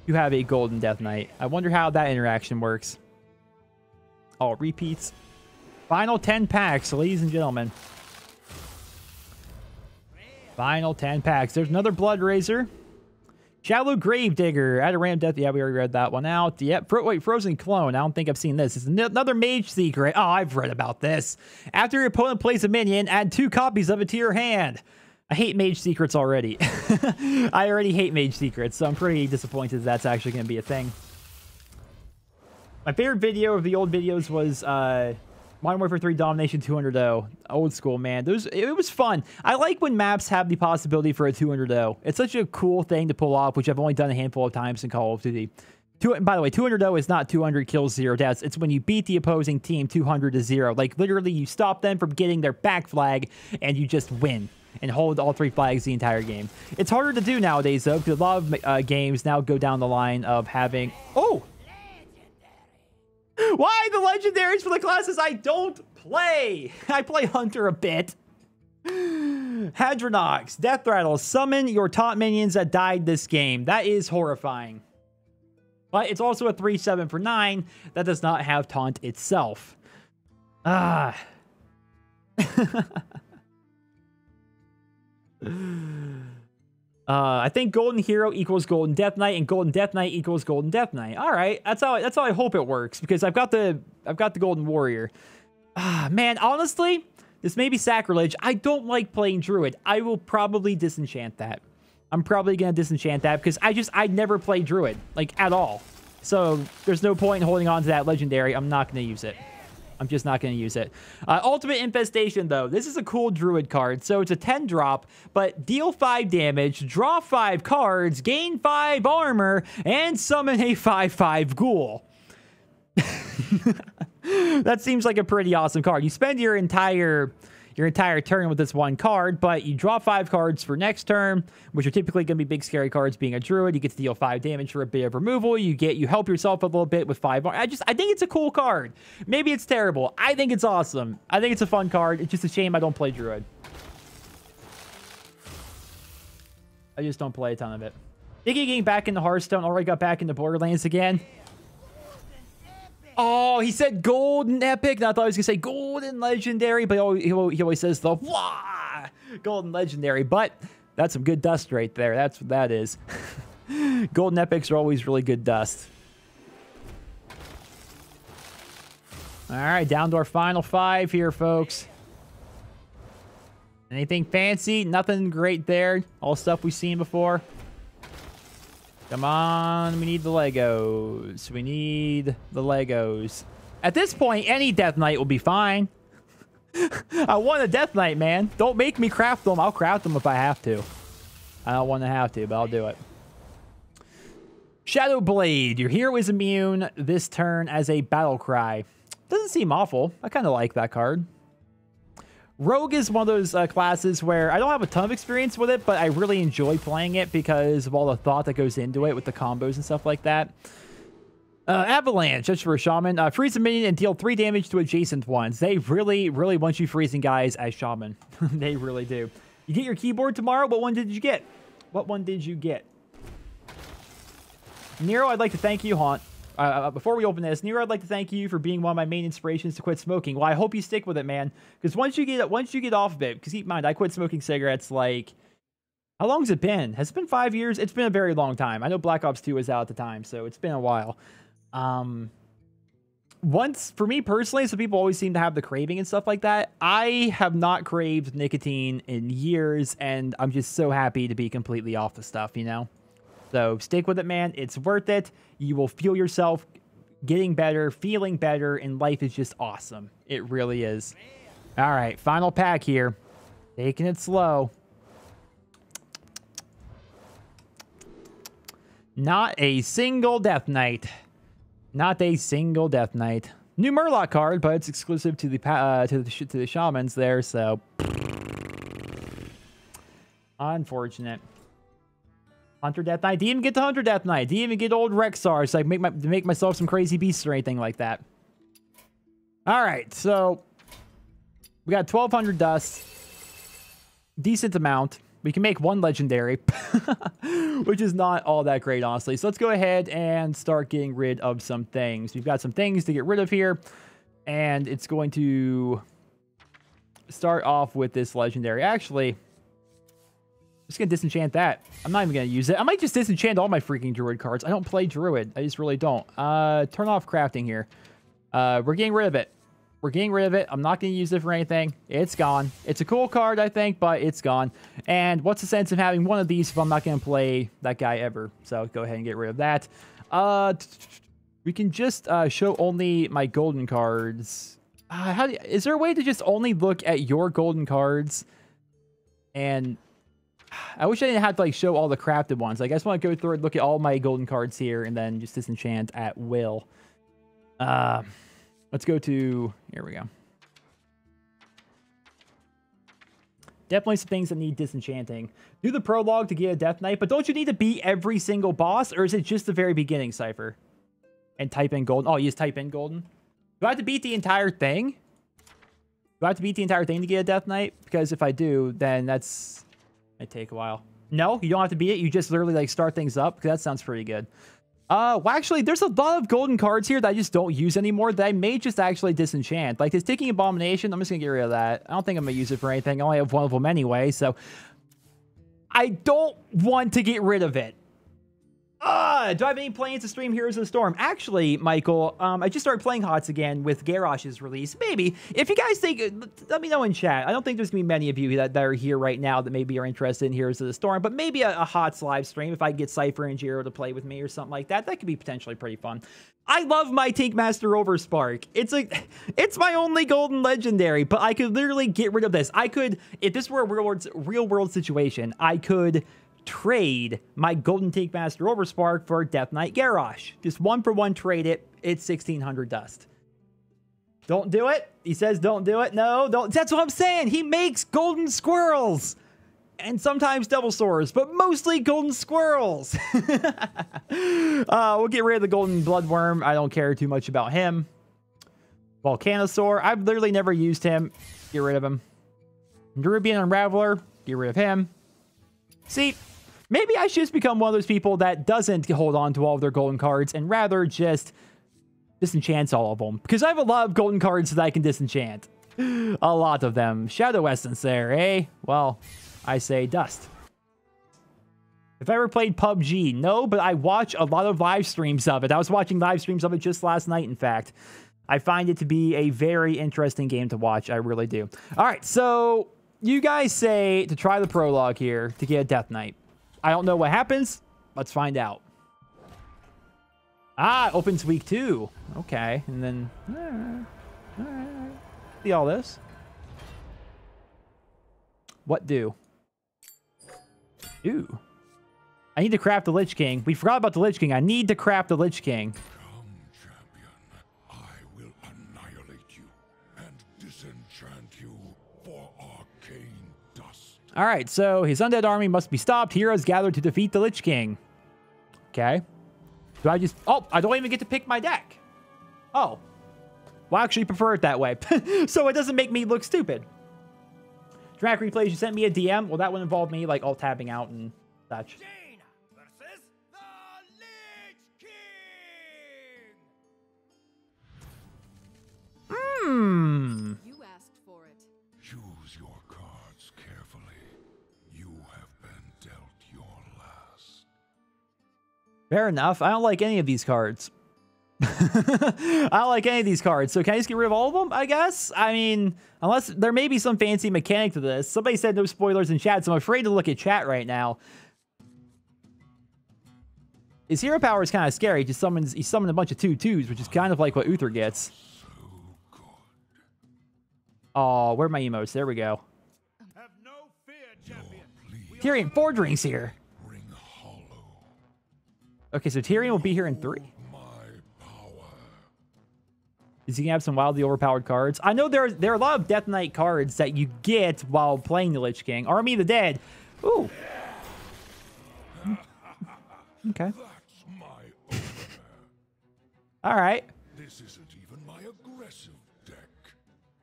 You have a golden Death Knight. I wonder how that interaction works. Oh, repeats. Final 10 packs, ladies and gentlemen. Final 10 packs. There's another Blood Razor. Shallow Gravedigger. At a random death. Yeah, we already read that one out. Yep. Wait, Frozen Clone. I don't think I've seen this. It's another Mage Secret. Oh, I've read about this. After your opponent plays a minion, add 2 copies of it to your hand. I hate Mage Secrets already. I already hate Mage Secrets, so I'm pretty disappointed that's actually going to be a thing. My favorite video of the old videos was Modern Warfare 3 Domination 200-0. Old school, man. It was fun. I like when maps have the possibility for a 200-0. It's such a cool thing to pull off, which I've only done a handful of times in Call of Duty. By the way, 200-0 is not 200 kills, 0 deaths. It's when you beat the opposing team 200-0. Like, literally, you stop them from getting their back flag, and you just win and hold all 3 flags the entire game. It's harder to do nowadays, though, because a lot of games now go down the line of having... Oh! Why the legendaries for the classes I don't play? I play Hunter a bit. Hadronox, Death Rattle, summon your top minions that died this game. That is horrifying. But it's also a 3/7 for 9 that does not have taunt itself. Ah. I think Golden Hero equals Golden Death Knight, and Golden Death Knight equals Golden Death Knight. All right, that's how I hope it works, because I've got the Golden Warrior. Ah, man, honestly, this may be sacrilege. I don't like playing Druid. I will probably disenchant that. I'm probably gonna disenchant that because I never play Druid, like, at all. So there's no point in holding on to that legendary. I'm not gonna use it. I'm just not going to use it. Ultimate Infestation, though. This is a cool Druid card. So it's a 10-drop, but deal 5 damage, draw 5 cards, gain 5 armor, and summon a 5/5 ghoul. That seems like a pretty awesome card. You spend your entire turn with this one card, but you draw 5 cards for next turn, which are typically going to be big scary cards. Being a druid, you get to deal 5 damage for a bit of removal. You help yourself a little bit with 5. I think it's a cool card. Maybe it's terrible. I think it's awesome. I think it's a fun card. It's just a shame I don't play druid. I just don't play a ton of it. Thinking getting back into Hearthstone. Already got back into Borderlands again. Oh, he said golden epic. And I thought he was going to say golden legendary, but he always says the wah, golden legendary. But that's some good dust right there. That's what that is. Golden epics are always really good dust. All right, down to our final 5 here, folks. Anything fancy? Nothing great there. All stuff we've seen before. Come on, we need the Legos. We need the Legos. At this point, any Death Knight will be fine. I want a Death Knight, man. Don't make me craft them. I'll craft them if I have to. I don't want to have to, but I'll do it. Shadow Blade. Your hero is immune this turn as a battle cry. Doesn't seem awful. I kind of like that card. Rogue is one of those classes where I don't have a ton of experience with it, but I really enjoy playing it because of all the thought that goes into it with the combos and stuff like that. Avalanche, just for a shaman. Freeze a minion and deal 3 damage to adjacent ones. They really, really want you freezing guys as shaman. They really do. You get your keyboard tomorrow? What one did you get? What one did you get? Nero, I'd like to thank you, Haunt. Before we open this, Nero, I'd like to thank you for being one of my main inspirations to quit smoking. Well, I hope you stick with it, man. Because once you get off of it, because keep in mind, I quit smoking cigarettes like, how long has it been? Has it been 5 years? It's been a very long time. I know Black Ops 2 was out at the time, so it's been a while. Once, for me personally, some people always seem to have the craving and stuff like that. I have not craved nicotine in years, and I'm just so happy to be completely off the stuff, you know? So stick with it, man. It's worth it. You will feel yourself getting better, feeling better, and life is just awesome. It really is. All right, final pack here. Taking it slow. Not a single Death Knight. Not a single Death Knight. New Murloc card, but it's exclusive to the shamans there, so unfortunate. Hunter Death Knight. Didn't even get the Hunter Death Knight. Didn't even get old Rexar, so I can make myself some crazy beasts or anything like that. All right, so we got 1,200 dust. Decent amount. We can make 1 legendary, which is not all that great, honestly. So let's go ahead and start getting rid of some things. We've got some things to get rid of here, and it's going to start off with this legendary. Actually, I'm just going to disenchant that. I'm not even going to use it. I might just disenchant all my freaking Druid cards. I don't play Druid. I just really don't. Turn off crafting here. We're getting rid of it. We're getting rid of it. I'm not going to use it for anything. It's gone. It's a cool card, I think, but it's gone. And what's the sense of having one of these if I'm not going to play that guy ever? So go ahead and get rid of that. We can just show only my golden cards. Is there a way to just only look at your golden cards? And I wish I didn't have to like show all the crafted ones. Like, I just want to go through and look at all my golden cards here and then just disenchant at will. Let's go to, here we go. Definitely some things that need disenchanting. Do the prologue to get a Death Knight, but don't you need to beat every single boss, or is it just the very beginning, Cypher? And type in golden. Oh, you just type in golden? Do I have to beat the entire thing? Do I have to beat the entire thing to get a Death Knight? Because if I do, then that's, might take a while. No, you don't have to beat it. You just literally like start things up, because that sounds pretty good. Well, actually, there's a lot of golden cards here that I just don't use anymore that I may just actually disenchant. Like this Ticking Abomination, I'm just going to get rid of that. I don't think I'm going to use it for anything. I only have one of them anyway, so I don't want to get rid of it. Do I have any plans to stream Heroes of the Storm? Actually, Michael, I just started playing HOTS again with Garrosh's release. Maybe. If you guys think, let me know in chat. I don't think there's going to be many of you that are here right now that maybe are interested in Heroes of the Storm, but maybe a HOTS live stream if I get Cypher and Jiro to play with me or something like that. That could be potentially pretty fun. I love my Tankmaster Overspark. It's my only golden legendary, but I could literally get rid of this. I could, if this were a real world situation, I could trade my golden Tankmaster Overspark for Death Knight Garrosh. Just 1-for-1 trade it. It's 1,600 dust. Don't do it. He says don't do it. No, don't. That's what I'm saying. He makes golden squirrels. And sometimes double swords, but mostly golden squirrels. We'll get rid of the golden bloodworm. I don't care too much about him. Volcanosaur. I've literally never used him. Get rid of him. Nerubian Unraveler. Get rid of him. See, maybe I should just become one of those people that doesn't hold on to all of their golden cards and rather just disenchants all of them. Because I have a lot of golden cards that I can disenchant. A lot of them. Shadow Essence there, eh? Well, I say dust. If I ever played PUBG, no, but I watch a lot of live streams of it. I was watching live streams of it just last night, in fact. I find it to be a very interesting game to watch. I really do. All right, so you guys say to try the prologue here to get a Death Knight. I don't know what happens. Let's find out. Ah, it opens week 2. Okay, and then all right. See all this. What do? Ooh. I need to craft the Lich King. We forgot about the Lich King. I need to craft the Lich King. Come, champion. I will annihilate you and disenchant you for arcane dust. All right, so his undead army must be stopped. Heroes gather to defeat the Lich King. Okay. Do I just... Oh, I don't even get to pick my deck. Oh. Well, I actually prefer it that way. So it doesn't make me look stupid. Dramatic replays, you sent me a DM. Well, that would involve me, like, alt-tabbing out and such. Versus the Lich King! You asked for it. Choose your cards carefully. You have been dealt your last. Fair enough. I don't like any of these cards. I don't like any of these cards. So can I just get rid of all of them, I guess? I mean, unless there may be some fancy mechanic to this. Somebody said no spoilers in chat, so I'm afraid to look at chat right now. His hero power is kind of scary. He summoned a bunch of 2/2s, which is kind of like what Uther gets. So good. Oh, where are my emotes? There we go. Have no fear, champion. Tyrion, 4 drinks here. Ring hollow. Okay, so Tyrion will be here in 3. My power. Is he gonna have some wildly overpowered cards? I know there are a lot of Death Knight cards that you get while playing the Lich King. Army of the Dead. Ooh. Okay. That's my opener. All right. This isn't even my aggressive deck.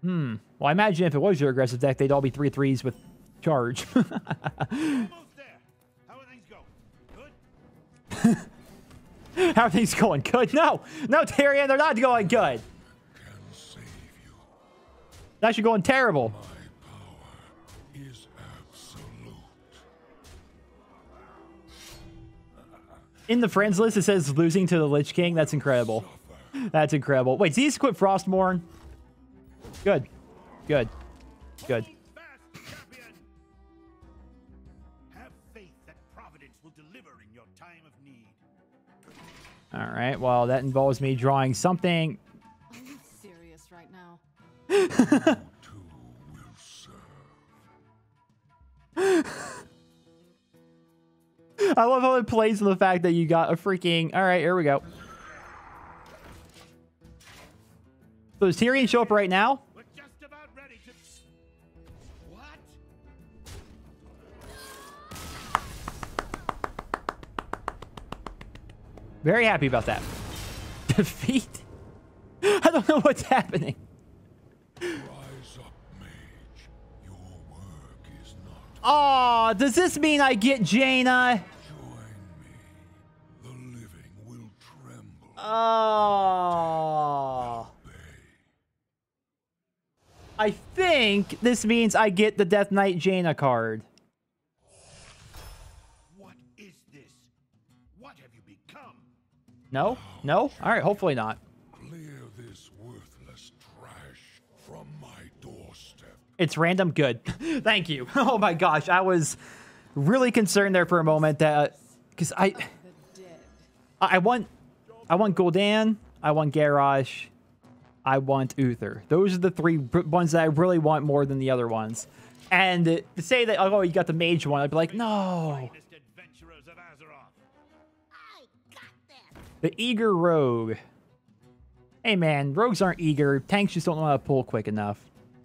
Well, I imagine if it was your aggressive deck, they'd all be 3/3s with charge. Almost there. How are things going? Good? How are things going? Good? No, Tyrion, they're not going good. Can save you. They're actually going terrible. My power is absolute. In the friends list, it says losing to the Lich King. That's incredible. That's incredible. Wait, so he's quit Frostmourne? Good. Good. Good. Fast, champion. Have faith that Providence will deliver in your time of need. All right. Well, that involves me drawing something. Are you serious right now? Two will serve. I love how it plays on the fact that you got a freaking... All right, here we go. So does Tyrion show up right now? We're just about ready to... What? Very happy about that. Defeat? I don't know what's happening. Rise up, mage. Your work is not. Oh, does this mean I get Jaina? Join me. The living will tremble. Oh. Obey. I think this means I get the Death Knight Jaina card. What is this? What have you become? No? No? All right, hopefully not. Clear this worthless trash from my doorstep. It's random. Good. Thank you. Oh my gosh. I was really concerned there for a moment that because The dead. I want Gul'dan, I want Garrosh, I want Uther. Those are the 3 ones that I really want more than the other ones. And to say that, oh, you got the mage one, I'd be like, no. Finest adventurers of Azeroth. I got this. The eager rogue. Hey man, rogues aren't eager. Tanks just don't know how to pull quick enough.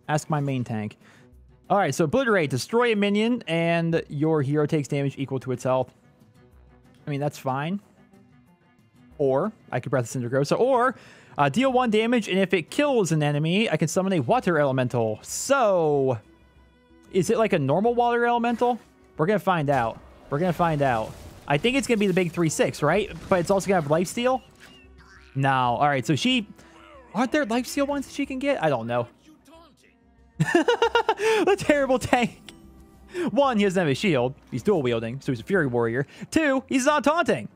Ask my main tank. All right, so obliterate, destroy a minion, and your hero takes damage equal to its health. I mean, that's fine. Or I could Breath of Cinder Growth. So, or deal 1 damage, and if it kills an enemy, I can summon a water elemental. So, is it like a normal water elemental? We're gonna find out. We're gonna find out. I think it's gonna be the big 3/6, right? But it's also gonna have lifesteal. No. All right. So aren't there lifesteal ones that she can get? I don't know. You taunting? The terrible tank. 1, he doesn't have a shield. He's dual wielding, so he's a Fury Warrior. 2, he's not taunting.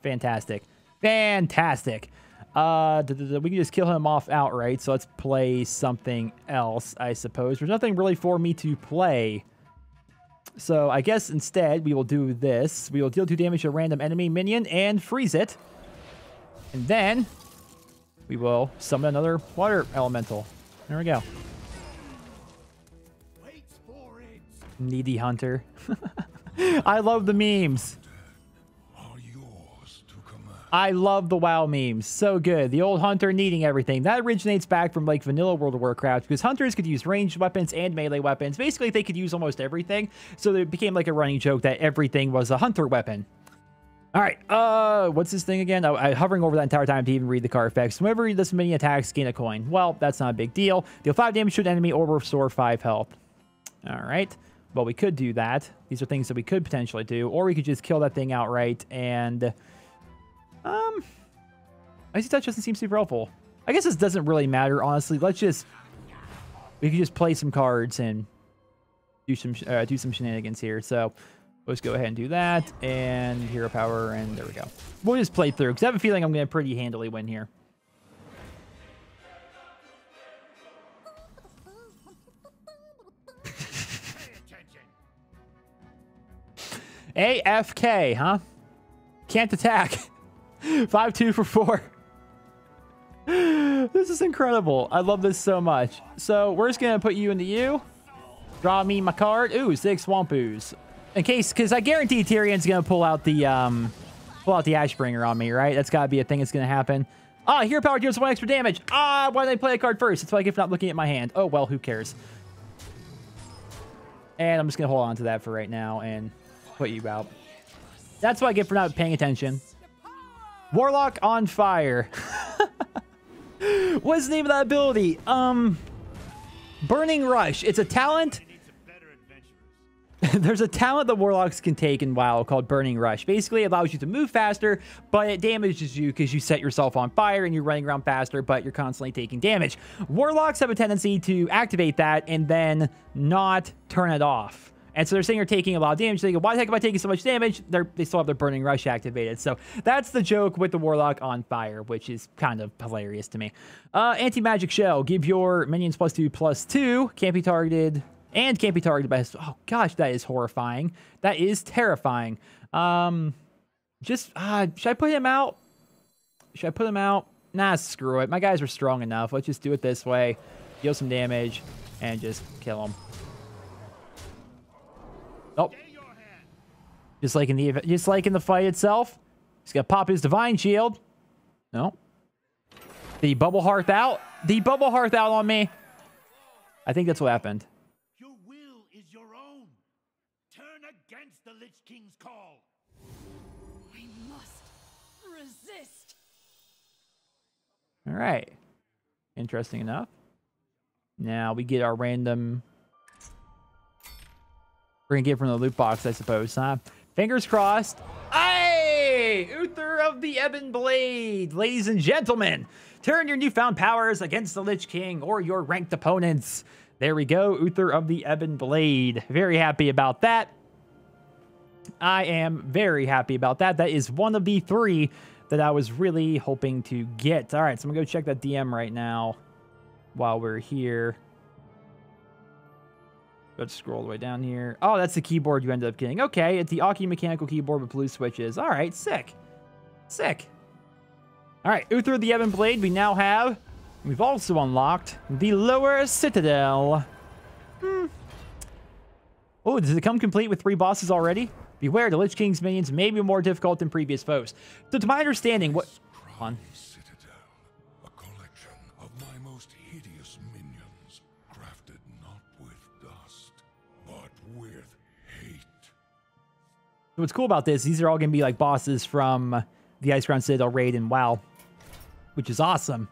Fantastic. Fantastic. We can just kill him off outright, so let's play something else, I suppose. There's nothing really for me to play. So I guess instead we will do this. We will deal 2 damage to a random enemy minion and freeze it. And then we will summon another water elemental. There we go. Wait for it. Needy hunter. I love the memes. Are yours to command. I love the WoW memes. So good. The old hunter needing everything. That originates back from like vanilla World of Warcraft because hunters could use ranged weapons and melee weapons. Basically, they could use almost everything. So it became like a running joke that everything was a hunter weapon. All right. What's this thing again? I'm hovering over that entire time to even read the card effects. Whenever you this many attacks, gain a coin. Well, that's not a big deal. Deal 5 damage to an enemy or restore 5 health. All right. Well, we could do that. These are things that we could potentially do, or we could just kill that thing outright. And Icy Touch doesn't seem super helpful. I guess this doesn't really matter, honestly. We could just play some cards and do some shenanigans here. So let's go ahead and do that, and hero power, and there we go. We'll just play through because I have a feeling I'm going to pretty handily win here. AFK, huh? Can't attack. 5-2 for 4. This is incredible. I love this so much. So we're just going to put you into you. Draw me my card. Ooh, 6 Swampoos. In case, because I guarantee Tyrion's going to pull out the Ashbringer on me, right? That's got to be a thing that's going to happen. Ah, hero power deals 1 extra damage. Ah, why did I play a card first? It's like if not looking at my hand. Oh, well, who cares? And I'm just going to hold on to that for right now and put you out. That's what I get for not paying attention. Warlock on fire. What's the name of that ability? Burning Rush. It's a talent. There's a talent that Warlocks can take in WoW called Burning Rush. Basically, it allows you to move faster, but it damages you because you set yourself on fire and you're running around faster, but you're constantly taking damage. Warlocks have a tendency to activate that and then not turn it off. And so they're saying you're taking a lot of damage. They go, why the heck am I taking so much damage? They still have their Burning Rush activated. So that's the joke with the Warlock on fire, which is kind of hilarious to me. Anti-Magic Shell. Give your minions +2/+2. Can't be targeted. And can't be targeted by... Oh, gosh, that is horrifying. That is terrifying. Should I put him out? Should I put him out? Nah, screw it. My guys are strong enough. Let's just do it this way. Deal some damage and just kill him. Oh. Just like in the fight itself. He's gonna pop his Divine Shield. No. The Bubble Hearth out. The Bubble Hearth out on me. I think that's what happened. Your will is your own. Turn against the Lich King's call. We must resist. All right. Interesting enough. Now we get our random... We're going to get from the loot box, I suppose, huh? Fingers crossed. Hey! Uther of the Ebon Blade. Ladies and gentlemen, turn your newfound powers against the Lich King or your ranked opponents. There we go. Uther of the Ebon Blade. Very happy about that. I am very happy about that. That is one of the 3 that I was really hoping to get. All right, so I'm going to go check that DM right now while we're here. Let's scroll all the way down here. Oh, that's the keyboard you ended up getting. Okay, it's the Aki mechanical keyboard with blue switches. All right, sick. Sick. All right, Uther of the Ebon Blade, we now have... We've also unlocked the Lower Citadel. Oh, does it come complete with 3 bosses already? Beware, the Lich King's minions may be more difficult than previous foes. So to my understanding, what... Hold on. Citadel, a collection of my most hideous minions, crafted not with dust, but with hate. So what's cool about this, these are all going to be like bosses from the Icecrown Citadel raid in WoW, which is awesome.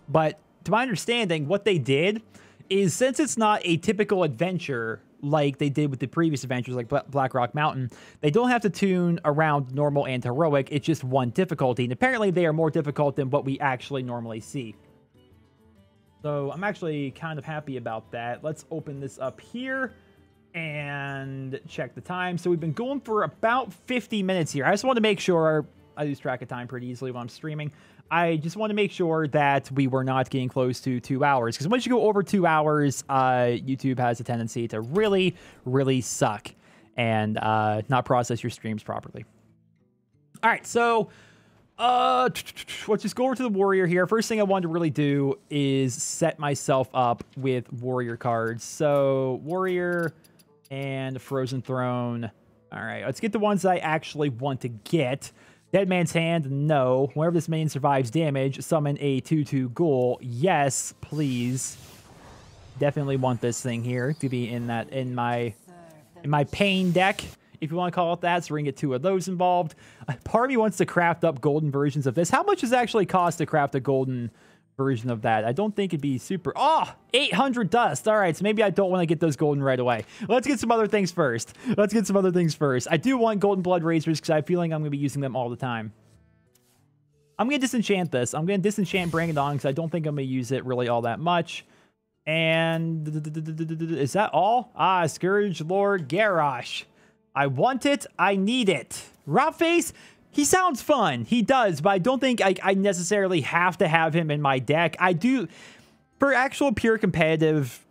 But to my understanding, what they did is, since it's not a typical adventure like they did with the previous adventures like Blackrock Mountain, they don't have to tune around normal and heroic. It's just one difficulty. And apparently they are more difficult than what we actually normally see. So I'm actually kind of happy about that. Let's open this up here and check the time. So we've been going for about 50 minutes here. I just want to make sure, I lose track of time pretty easily when I'm streaming. I just want to make sure that we were not getting close to 2 hours. Because once you go over 2 hours, YouTube has a tendency to really, really suck and not process your streams properly. All right, so let's just go over to the warrior here. First thing I wanted to really do is set myself up with warrior cards. So warrior And Frozen Throne. All right, let's get the ones I actually want to get. Dead Man's Hand, no. Whenever this minion survives damage, summon a 2/2 ghoul. Yes, please. Definitely want this thing here to be in my pain deck, if you want to call it that. So we're gonna get 2 of those involved. Part of me wants to craft up golden versions of this. How much does it actually cost to craft a golden version of that? I don't think it'd be super. Oh, 800 dust. All right, so maybe I don't want to get those golden right away. Let's get some other things first. I do want golden blood razors because I have a feeling I'm going to be using them all the time. I'm going to disenchant this. I'm going to disenchant Bring It On because I don't think I'm going to use it really all that much. And is that all? Ah, Scourge Lord Garrosh. I want it. I need it. Robface, he sounds fun. He does, but I don't think I necessarily have to have him in my deck. I do, for actual pure competitive,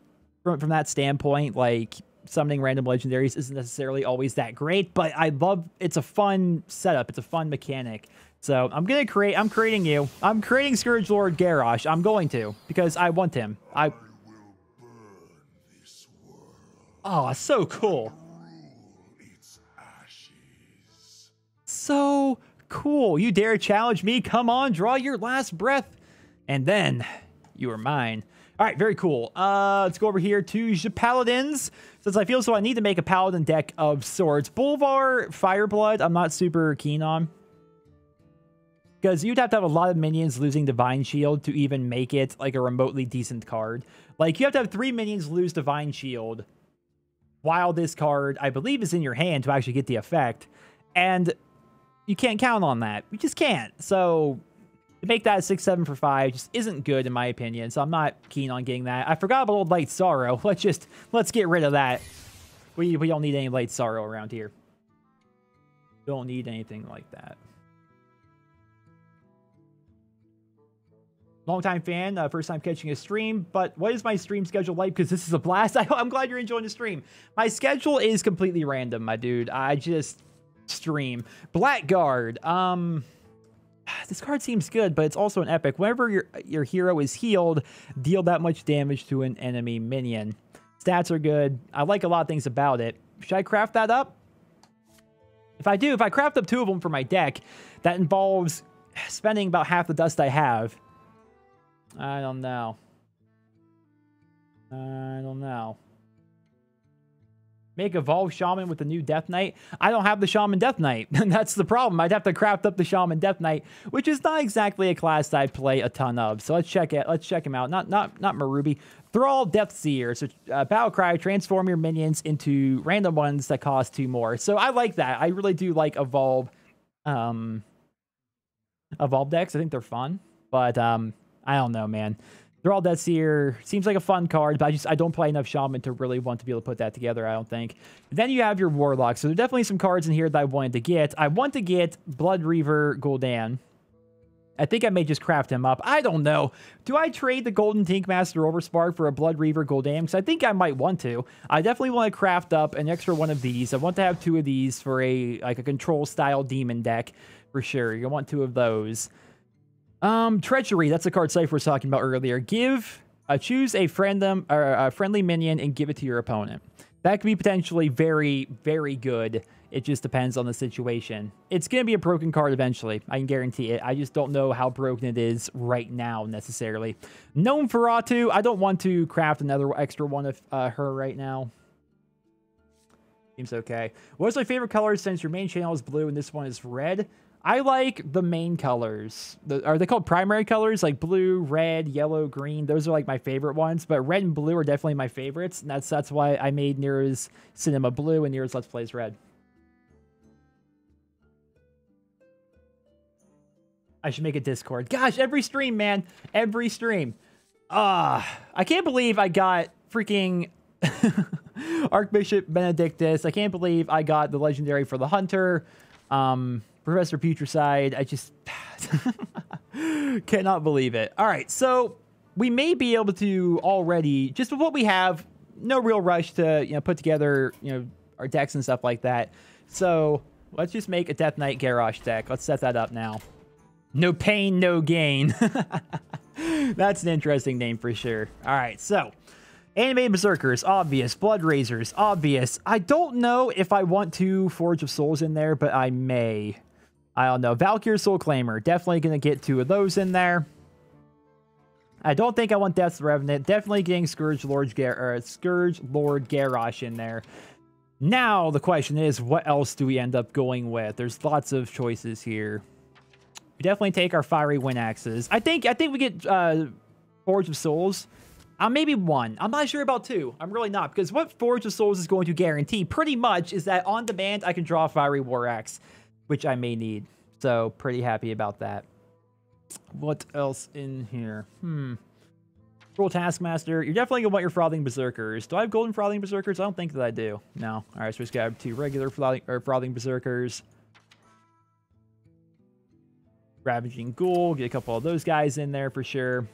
from that standpoint, like summoning random legendaries isn't necessarily always that great, but I love, it's a fun setup. It's a fun mechanic. So I'm creating you. I'm creating Scourge Lord Garrosh. I'm going to, because I want him. Oh, so cool. So cool. You dare challenge me? Come on, draw your last breath. And then you are mine. All right, very cool. Let's go over here to the Paladins. Since I feel so, I need to make a Paladin deck of sorts. Bolvar, Fireblood, I'm not super keen on. Because you'd have to have a lot of minions losing Divine Shield to even make it like a remotely decent card. Like, you have to have 3 minions lose Divine Shield while this card, I believe, is in your hand to actually get the effect. And you can't count on that. You just can't. So to make that a 6/7 for 5 just isn't good in my opinion. So I'm not keen on getting that. I forgot about Old Light Sorrow. Let's get rid of that. We don't need any Light Sorrow around here. Don't need anything like that. Long-time fan, first time catching a stream, but what is my stream schedule like? Because this is a blast. I'm glad you're enjoying the stream. My schedule is completely random, my dude. I just stream. Blackguard. This card seems good, but it's also an epic. Whenever your hero is healed, deal that much damage to an enemy minion. Stats are good. I like a lot of things about it. Should I craft that up? If I craft up 2 of them for my deck, that involves spending about half the dust I have. I don't know. Make Evolve Shaman with the new Death Knight. I don't have the Shaman Death Knight. And that's the problem. I'd have to craft up the Shaman Death Knight, which is not exactly a class I play a ton of. So let's check it. Let's check him out. Not Marubi. Thrall Death Seer. So Battle Cry, transform your minions into random ones that cost 2 more. So I like that. I really do like Evolve decks. I think they're fun. But I don't know, man. Thrall Death Seer seems like a fun card, but I don't play enough Shaman to really want to be able to put that together, I don't think. Then you have your Warlock. So there are definitely some cards in here that I wanted to get. I want to get Blood Reaver Gul'dan. I think I may just craft him up. I don't know. Do I trade the Golden Tinkmaster Overspark for a Blood Reaver Gul'dan? Because I think I might want to. I definitely want to craft up an extra one of these. I want to have 2 of these for a control-style demon deck, for sure. You want 2 of those. Treachery, that's the card Cypher was talking about earlier. Choose a friendly minion and give it to your opponent. That could be potentially very, very good. It just depends on the situation. It's going to be a broken card eventually. I can guarantee it. I just don't know how broken it is right now, necessarily. Gnome Feratu, I don't want to craft another extra one of her right now. Seems okay. What's my favorite color since your main channel is blue and this one is red? I like the main colors. Are they called primary colors? Like blue, red, yellow, green. Those are like my favorite ones. But red and blue are definitely my favorites. And that's why I made Nira's Cinema blue and Nira's Let's Plays red. I should make a Discord. Gosh, every stream, man. Every stream. I can't believe I got freaking Archbishop Benedictus. I can't believe I got the legendary for the Hunter. Professor Putricide, I just cannot believe it. All right, so we may be able to already, just with what we have, no real rush to put together our decks and stuff like that. So let's just make a Death Knight Garrosh deck. Let's set that up now. No pain, no gain. That's an interesting name for sure. All right, so Animated Berserkers, obvious. Blood Razors, obvious. I don't know if I want to Forge of Souls in there, but I may. I don't know. Valkyrie Soul Claimer, definitely going to get 2 of those in there. I don't think I want Death's Revenant. Definitely getting Scourge Lord Garrosh in there. Now, the question is, what else do we end up going with? There's lots of choices here. We definitely take our Fiery Wind Axes. I think we get Forge of Souls. Maybe 1. I'm not sure about 2. I'm really not. Because what Forge of Souls is going to guarantee pretty much is that on demand, I can draw a Fiery War Axe, which I may need. So, pretty happy about that. What else in here? Roll Taskmaster. You're definitely going to want your Frothing Berserkers. Do I have Golden Frothing Berserkers? I don't think that I do. No. All right, so we just got 2 regular Frothing Berserkers. Ravaging Ghoul. Get a couple of those guys in there for sure.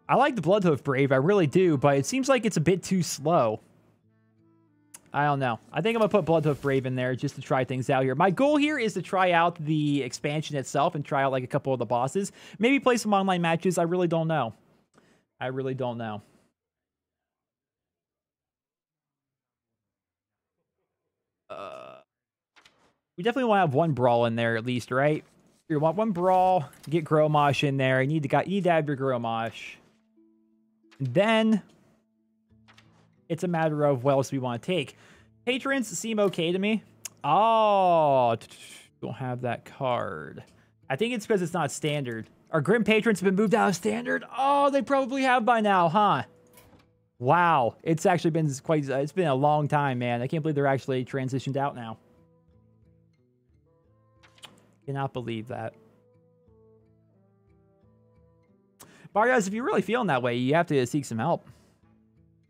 I like the Bloodhoof Brave. I really do, but it seems like it's a bit too slow. I don't know. I think I'm going to put Bloodhoof Brave in there just to try things out here. My goal here is to try out the expansion itself and try out like a couple of the bosses. Maybe play some online matches. I really don't know. I really don't know. We definitely want to have 1 Brawl in there at least, right? You want 1 Brawl, get Gromosh in there. You need to have your Gromosh. Then it's a matter of what else we want to take. Patrons seem okay to me. Oh, don't have that card. I think it's because it's not standard. Our Grim Patrons have been moved out of standard. Oh, they probably have by now, huh? Wow. It's actually been it's been a long time, man. I can't believe they're actually transitioned out now. Cannot believe that. But guys, if you're really feeling that way, you have to seek some help.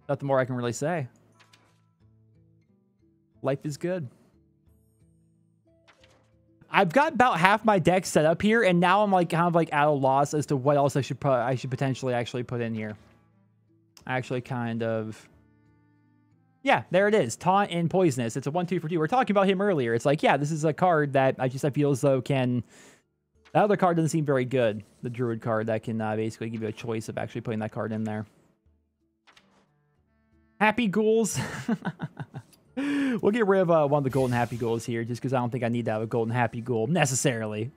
Nothing more I can really say. Life is good. I've got about half my deck set up here, and now I'm like kind of like at a loss as to what else I should potentially actually put in here. Actually, kind of. Yeah, there it is. Taunt and Poisonous. It's a 1-2 for 2. We were talking about him earlier. It's like, yeah, this is a card that I feel as though can. That other card doesn't seem very good. The Druid card that can basically give you a choice of actually putting that card in there. Happy Ghouls. We'll get rid of one of the Golden Happy Ghouls here, just because I don't think I need to have a Golden Happy Ghoul necessarily.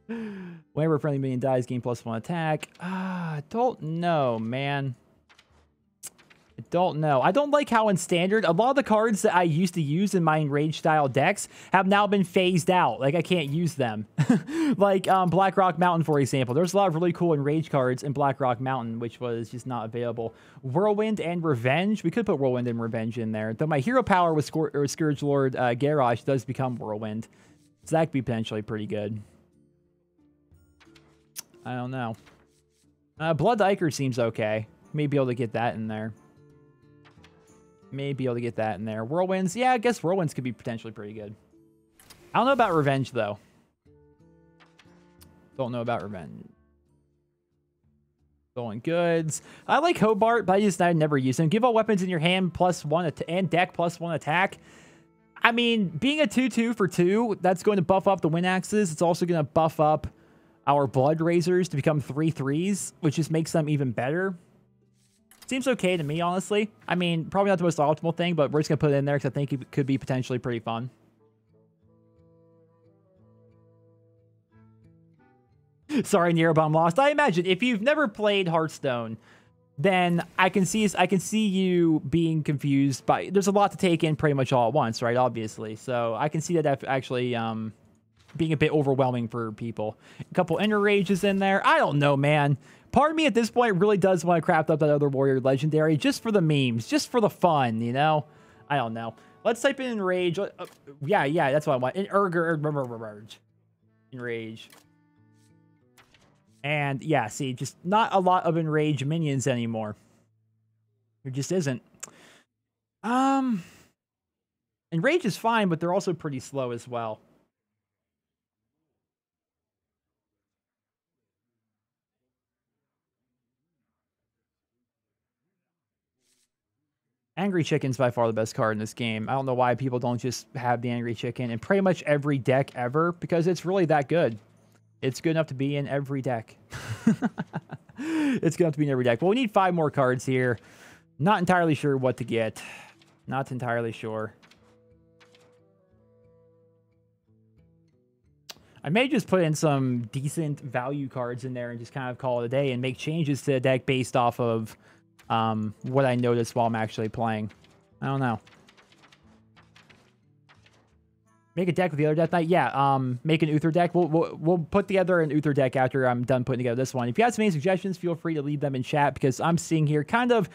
Whenever a friendly minion dies, gain +1 attack. I don't know, man. I don't know. I don't like how in Standard, a lot of the cards that I used to use in my Enraged style decks have now been phased out. Like, I can't use them. Like, Black Rock Mountain, for example. There's a lot of really cool Enraged cards in Black Rock Mountain, which was just not available. Whirlwind and Revenge. We could put Whirlwind and Revenge in there. Though my hero power with Scourge Lord Garrosh does become Whirlwind. So that could be potentially pretty good. I don't know. Blood Iker seems okay. May be able to get that in there. May be able to get that in there. Whirlwinds. Yeah, I guess Whirlwinds could be potentially pretty good. I don't know about Revenge, though. Don't know about Revenge. Stolen Goods. I like Hobart, but I never use him. Give all weapons in your hand +1 and deck +1 attack. I mean, being a 2-2 for 2, that's going to buff up the Wind Axes. It's also going to buff up our Blood Razors to become 3/3s, which just makes them even better. Seems okay to me, honestly. I mean, probably not the most optimal thing, but we're just going to put it in there because I think it could be potentially pretty fun. Sorry, Nearobomb lost. I imagine if you've never played Hearthstone, then I can see you being confused by... There's a lot to take in pretty much all at once, right? Obviously. So I can see that actually being a bit overwhelming for people. A couple Inner Rages in there. I don't know, man. Part of me at this point really does want to craft up that other Warrior Legendary just for the memes, just for the fun, you know? I don't know. Let's type in Enrage. Yeah, that's what I want. Enrage. And yeah, see, just not a lot of Enrage minions anymore. There just isn't. Enrage is fine, but they're also pretty slow as well. Angry Chicken's by far the best card in this game. I don't know why people don't just have the Angry Chicken in pretty much every deck ever, because it's really that good. It's good enough to be in every deck. It's going to have to be in every deck. Well, we need 5 more cards here. Not entirely sure what to get. Not entirely sure. I may just put in some decent value cards in there and just kind of call it a day and make changes to the deck based off of what I noticed while I'm actually playing. I don't know. Make a deck with the other Death Knight? Yeah, make an Uther deck. We'll put together an Uther deck after I'm done putting together this one. If you have some any suggestions, feel free to leave them in chat because I'm seeing here kind of,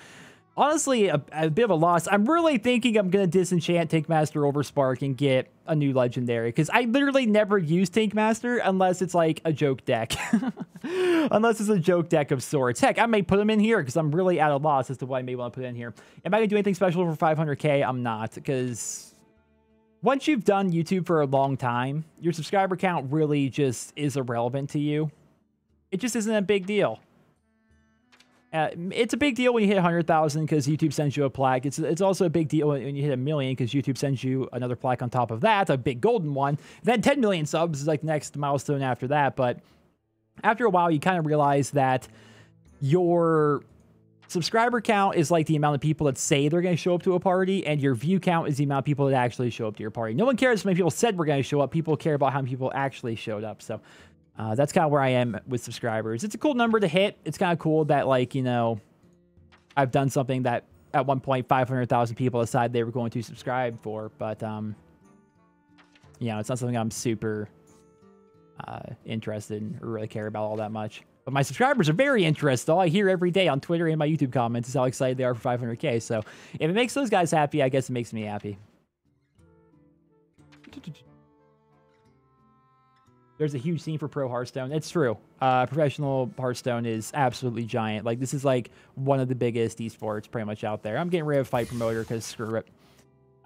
honestly, a bit of a loss. I'm really thinking I'm going to disenchant Tankmaster Overspark and get a new Legendary because I literally never use Tankmaster unless it's like a joke deck. Unless it's a joke deck of sorts. Heck, I may put them in here because I'm really at a loss as to what I may want to put in here. Am I going to do anything special for 500k? I'm not because once you've done YouTube for a long time, your subscriber count really just is irrelevant to you. It just isn't a big deal. It's a big deal when you hit 100,000 because YouTube sends you a plaque. It's also a big deal when you hit 1 million because YouTube sends you another plaque on top of that, a big golden one. Then 10 million subs is like the next milestone after that. But after a while, you kind of realize that your subscriber count is like the amount of people that say they're going to show up to a party, and your view count is the amount of people that actually show up to your party. No one cares how many people said we're going to show up. People care about how many people actually showed up. So that's kind of where I am with subscribers. It's a cool number to hit. It's kind of cool that, like, you know, I've done something that at one point 500,000 people decided they were going to subscribe for, but you know, it's not something I'm super interested in or really care about all that much. But my subscribers are very interested. All I hear every day on Twitter and my YouTube comments is how excited they are for 500k. So if it makes those guys happy, I guess it makes me happy. There's a huge scene for pro Hearthstone. It's true. Professional Hearthstone is absolutely giant. Like, this is like one of the biggest esports pretty much out there. I'm getting rid of Fight Promoter because screw it.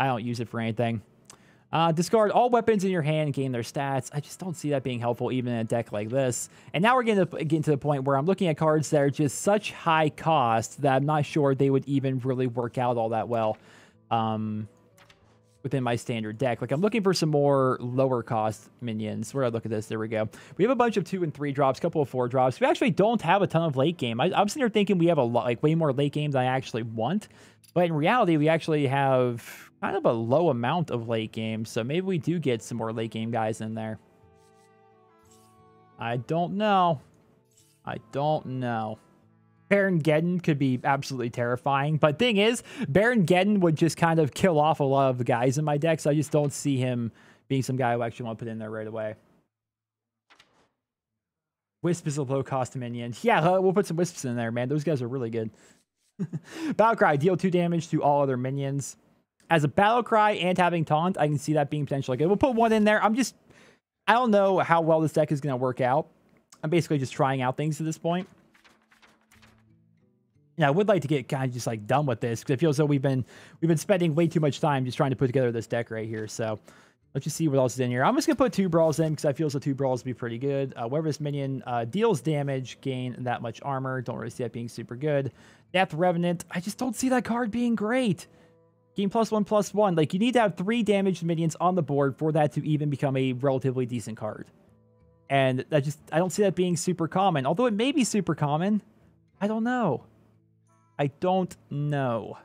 I don't use it for anything. Discard all weapons in your hand and gain their stats. I just don't see that being helpful even in a deck like this. And now we're getting to the point where I'm looking at cards that are just such high cost that I'm not sure they would even really work out all that well within my standard deck. Like, I'm looking for some more lower cost minions. Where do I look at this? There we go. We have a bunch of 2 and 3 drops, a couple of 4 drops. We actually don't have a ton of late game. I'm sitting here thinking we have a lot, like way more late game than I actually want. But in reality, we actually have kind of a low amount of late game, so maybe we do get some more late game guys in there. I don't know. I don't know. Baron Geddon could be absolutely terrifying, but thing is, Baron Geddon would just kind of kill off a lot of the guys in my deck, so I just don't see him being some guy who actually want to put in there right away. Wisp is a low-cost minion. Yeah, we'll put some Wisps in there, man. Those guys are really good. Battlecry, deal 2 damage to all other minions. As a Battlecry and having Taunt, I can see that being potentially good. We'll put 1 in there. I don't know how well this deck is going to work out. I'm basically just trying out things at this point. Yeah, I would like to get kind of just like done with this because I feel as though we've been spending way too much time just trying to put together this deck right here. So let's just see what else is in here. I'm just going to put 2 Brawls in because I feel as though 2 Brawls would be pretty good. Wherever this minion deals damage, gain that much armor. Don't really see that being super good. Death Revenant. I just don't see that card being great. Gain +1/+1. Like, you need to have 3 damaged minions on the board for that to even become a relatively decent card. And I don't see that being super common. Although it may be super common. I don't know. I don't know.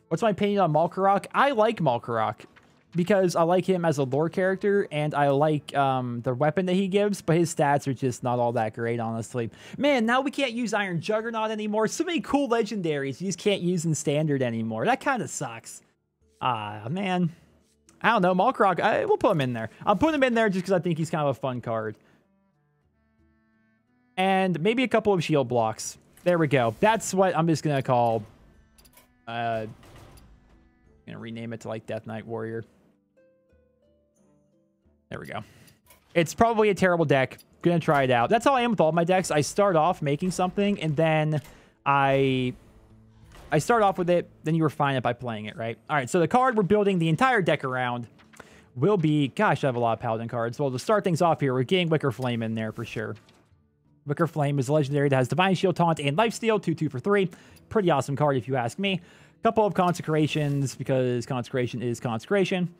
What's my opinion on Malkarok? I like Malkarok because I like him as a lore character and I like the weapon that he gives, but his stats are just not all that great, honestly. Man, now we can't use Iron Juggernaut anymore. So many cool legendaries you just can't use in standard anymore. That kind of sucks. Man. I don't know. Malkarok, we'll put him in there. I'm putting him in there just because I think he's kind of a fun card. And maybe a couple of shield blocks. There we go. That's what I'm just going to call... I'm going to rename it to, like, Death Knight Warrior. There we go. It's probably a terrible deck. Going to try it out. That's how I am with all my decks. I start off making something, and then I start off with it, then you refine it by playing it, right? All right, so the card we're building the entire deck around will be... Gosh, I have a lot of Paladin cards. Well, to start things off here, we're getting Wicker Flame in there for sure. Wicker Flame is a legendary that has Divine Shield, Taunt, and Lifesteal. 2/2 for 3. Pretty awesome card if you ask me. Couple of Consecrations because Consecration is Consecration.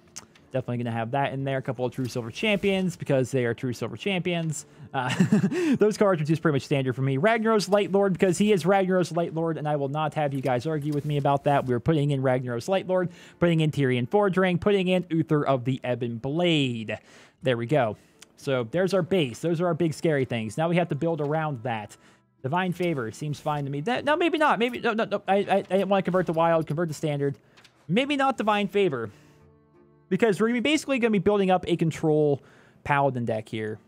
Definitely going to have that in there. A couple of True Silver Champions because they are True Silver Champions. Those cards are just pretty much standard for me. Ragnaros Light Lord because he is Ragnaros Light Lord, and I will not have you guys argue with me about that. We're putting in Ragnaros Light Lord, putting in Tyrion Fordring, putting in Uther of the Ebon Blade. There we go. So there's our base. Those are our big scary things. Now we have to build around that. Divine Favor seems fine to me. No, maybe not. Maybe no. I didn't want to convert to Wild, convert to Standard. Maybe not Divine Favor. Because we're basically going to be building up a Control Paladin deck here.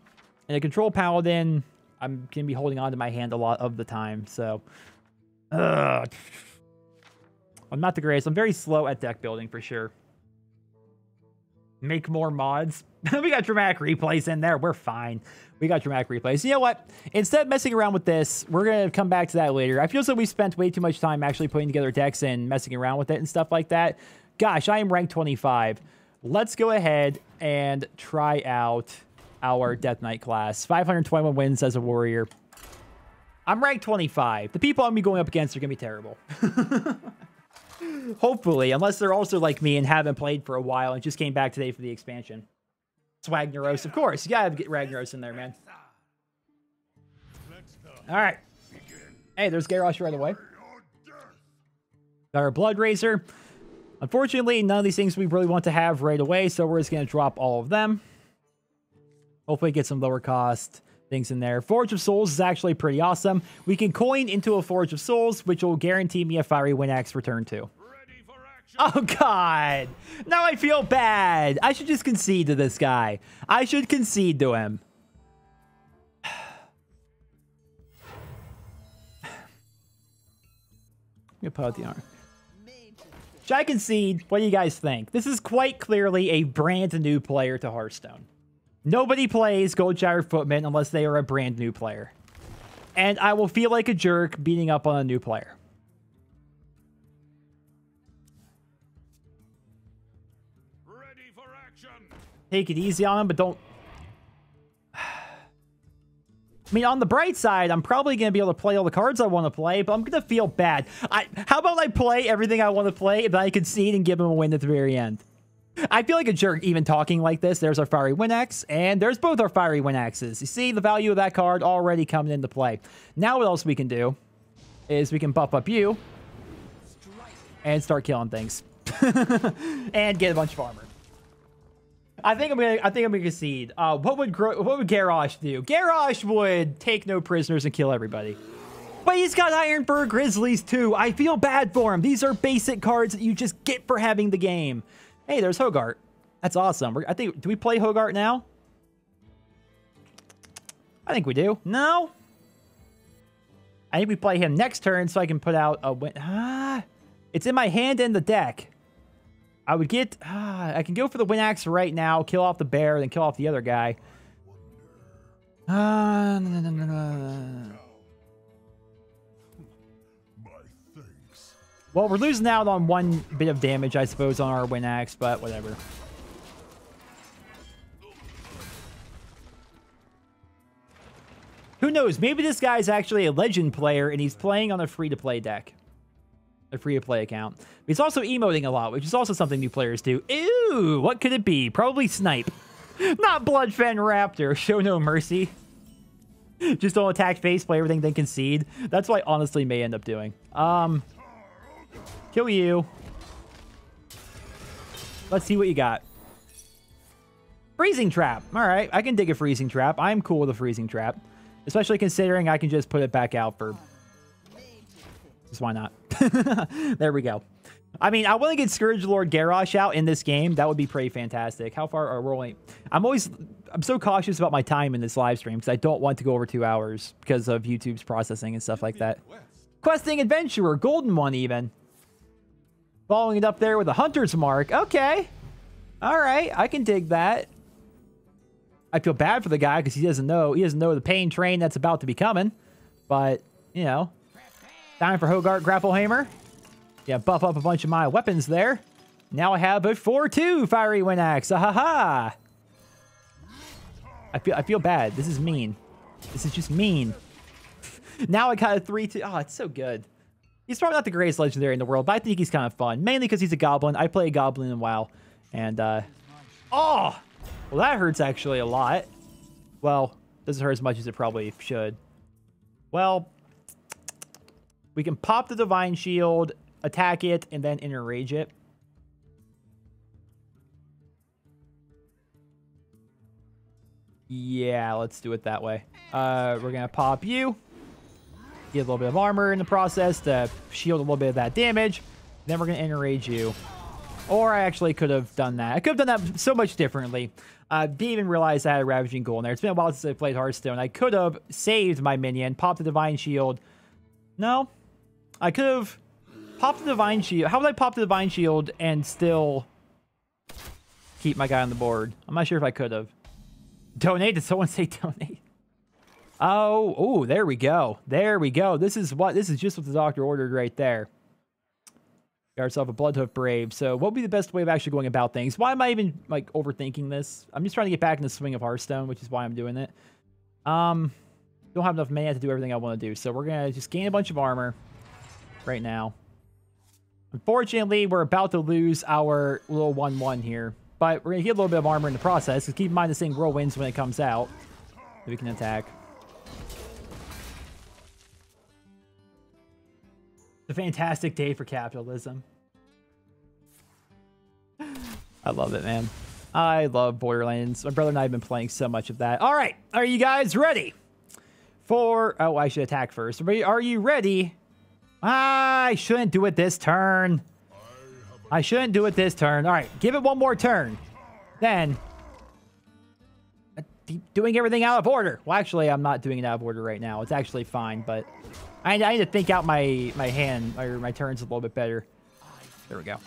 And a Control Paladin, I'm going to be holding on to my hand a lot of the time. So, I'm not the greatest. I'm very slow at deck building for sure. Make more mods. We got dramatic replays in there. We're fine. We got dramatic replays. You know what? Instead of messing around with this, we're going to come back to that later. I feel as though we spent way too much time actually putting together decks and messing around with it and stuff like that. Gosh, I am ranked 25. Let's go ahead and try out our Death Knight class. 521 wins as a warrior. I'm ranked 25. The people I'm going to be going up against are going to be terrible. Hopefully, unless they're also like me and haven't played for a while and just came back today for the expansion. Swagnaros, of course. You got to get Ragnaros in there, man. All right. Hey, there's Garrosh right away. Got our Blood Razor. Unfortunately, none of these things we really want to have right away, so we're just going to drop all of them. Hopefully get some lower cost things in there. Forge of Souls is actually pretty awesome. We can coin into a Forge of Souls, which will guarantee me a Fiery Wind Axe return too. Oh, God. Now I feel bad. I should just concede to this guy. I should concede to him. I'm going to put out the arm. Should I concede? What do you guys think? This is quite clearly a brand new player to Hearthstone. Nobody plays Goldshired Footman unless they are a brand new player. And I will feel like a jerk beating up on a new player. Ready for action. Take it easy on him, but don't... I mean, on the bright side, I'm probably going to be able to play all the cards I want to play, but I'm going to feel bad. How about I play everything I want to play, and then I concede and give him a win at the very end? I feel like a jerk even talking like this. There's our Fiery Wind Axe, and there's both our Fiery Wind Axes. You see the value of that card already coming into play. Now what else we can do is we can buff up you and start killing things. And get a bunch of armor. I think I'm gonna concede. What would Garrosh do? Garrosh would take no prisoners and kill everybody. But he's got Ironbird Grizzlies too. I feel bad for him. These are basic cards that you just get for having the game. Hey, there's Hogarth. That's awesome. I think, do we play Hogarth now? I think we do. No? I think we play him next turn so I can put out a win. It's in my hand and the deck. I would get... I can go for the Wind Axe right now, kill off the bear, then kill off the other guy. No. Well, we're losing out on one bit of damage, I suppose, on our Wind Axe, but whatever. Who knows? Maybe this guy's actually a legend player, and he's playing on a free-to-play deck. A free-to-play account. He's also emoting a lot, which is also something new players do. Ew! What could it be? Probably Snipe. Not Bloodfen Raptor. Show no mercy. Just don't attack face, play everything, then concede. That's what I honestly may end up doing. Kill you. Let's see what you got. Freezing Trap. All right, I can dig a Freezing Trap. I'm cool with a Freezing Trap. Especially considering I can just put it back out for... Just why not? There we go. I mean, I want to get Scourge Lord Garrosh out in this game. That would be pretty fantastic. How far are we rolling? I'm so cautious about my time in this live stream because I don't want to go over 2 hours because of YouTube's processing and stuff like that. Questing Adventurer, golden one even. Following it up there with a Hunter's Mark. Okay. All right. I can dig that. I feel bad for the guy because he doesn't know the pain train that's about to be coming. But, you know. Time for Hogarth Grapplehammer. Yeah, buff up a bunch of my weapons there. Now I have a 4-2 Fiery Wind Axe. Ha. I feel bad. This is mean. This is just mean. Now I got a 3-2. Oh, it's so good. He's probably not the greatest legendary in the world, but I think he's kind of fun. Mainly because he's a goblin. I play a goblin in WoW. And Oh! Well, that hurts actually a lot. Well, doesn't hurt as much as it probably should. Well, we can pop the Divine Shield, attack it, and then Enrage it. Yeah, let's do it that way. We're going to pop you. Get a little bit of armor in the process to shield a little bit of that damage. Then we're going to Enrage you. Or I actually could have done that. I could have done that so much differently. Didn't even realize I had a Ravaging Ghoul in there. It's been a while since I played Hearthstone. I could have saved my minion, popped the Divine Shield. No. I could have popped the Divine Shield. How would I pop the Divine Shield and still keep my guy on the board? I'm not sure if I could have. Donate? Did someone say donate? Oh, there we go. There we go. This is just what the doctor ordered right there. Got ourselves a Bloodhoof Brave. So what would be the best way of actually going about things? Why am I even like overthinking this? I'm just trying to get back in the swing of Hearthstone, which is why I'm doing it. Don't have enough mana to do everything I want to do. So we're going to just gain a bunch of armor right now. Unfortunately, we're about to lose our little 1/1 here. But we're going to get a little bit of armor in the process. Because keep in mind this thing whirlwinds when it comes out. So we can attack. It's a fantastic day for capitalism. I love it, man. I love Borderlands. My brother and I have been playing so much of that. All right. Are you guys ready for... Oh, I should attack first. Are you ready? I shouldn't do it this turn. I shouldn't do it this turn. All right. Give it one more turn. Then... doing everything out of order. Well, actually, I'm not doing it out of order right now. It's actually fine, but... I need to think out my hand, or my turns a little bit better. There we go. All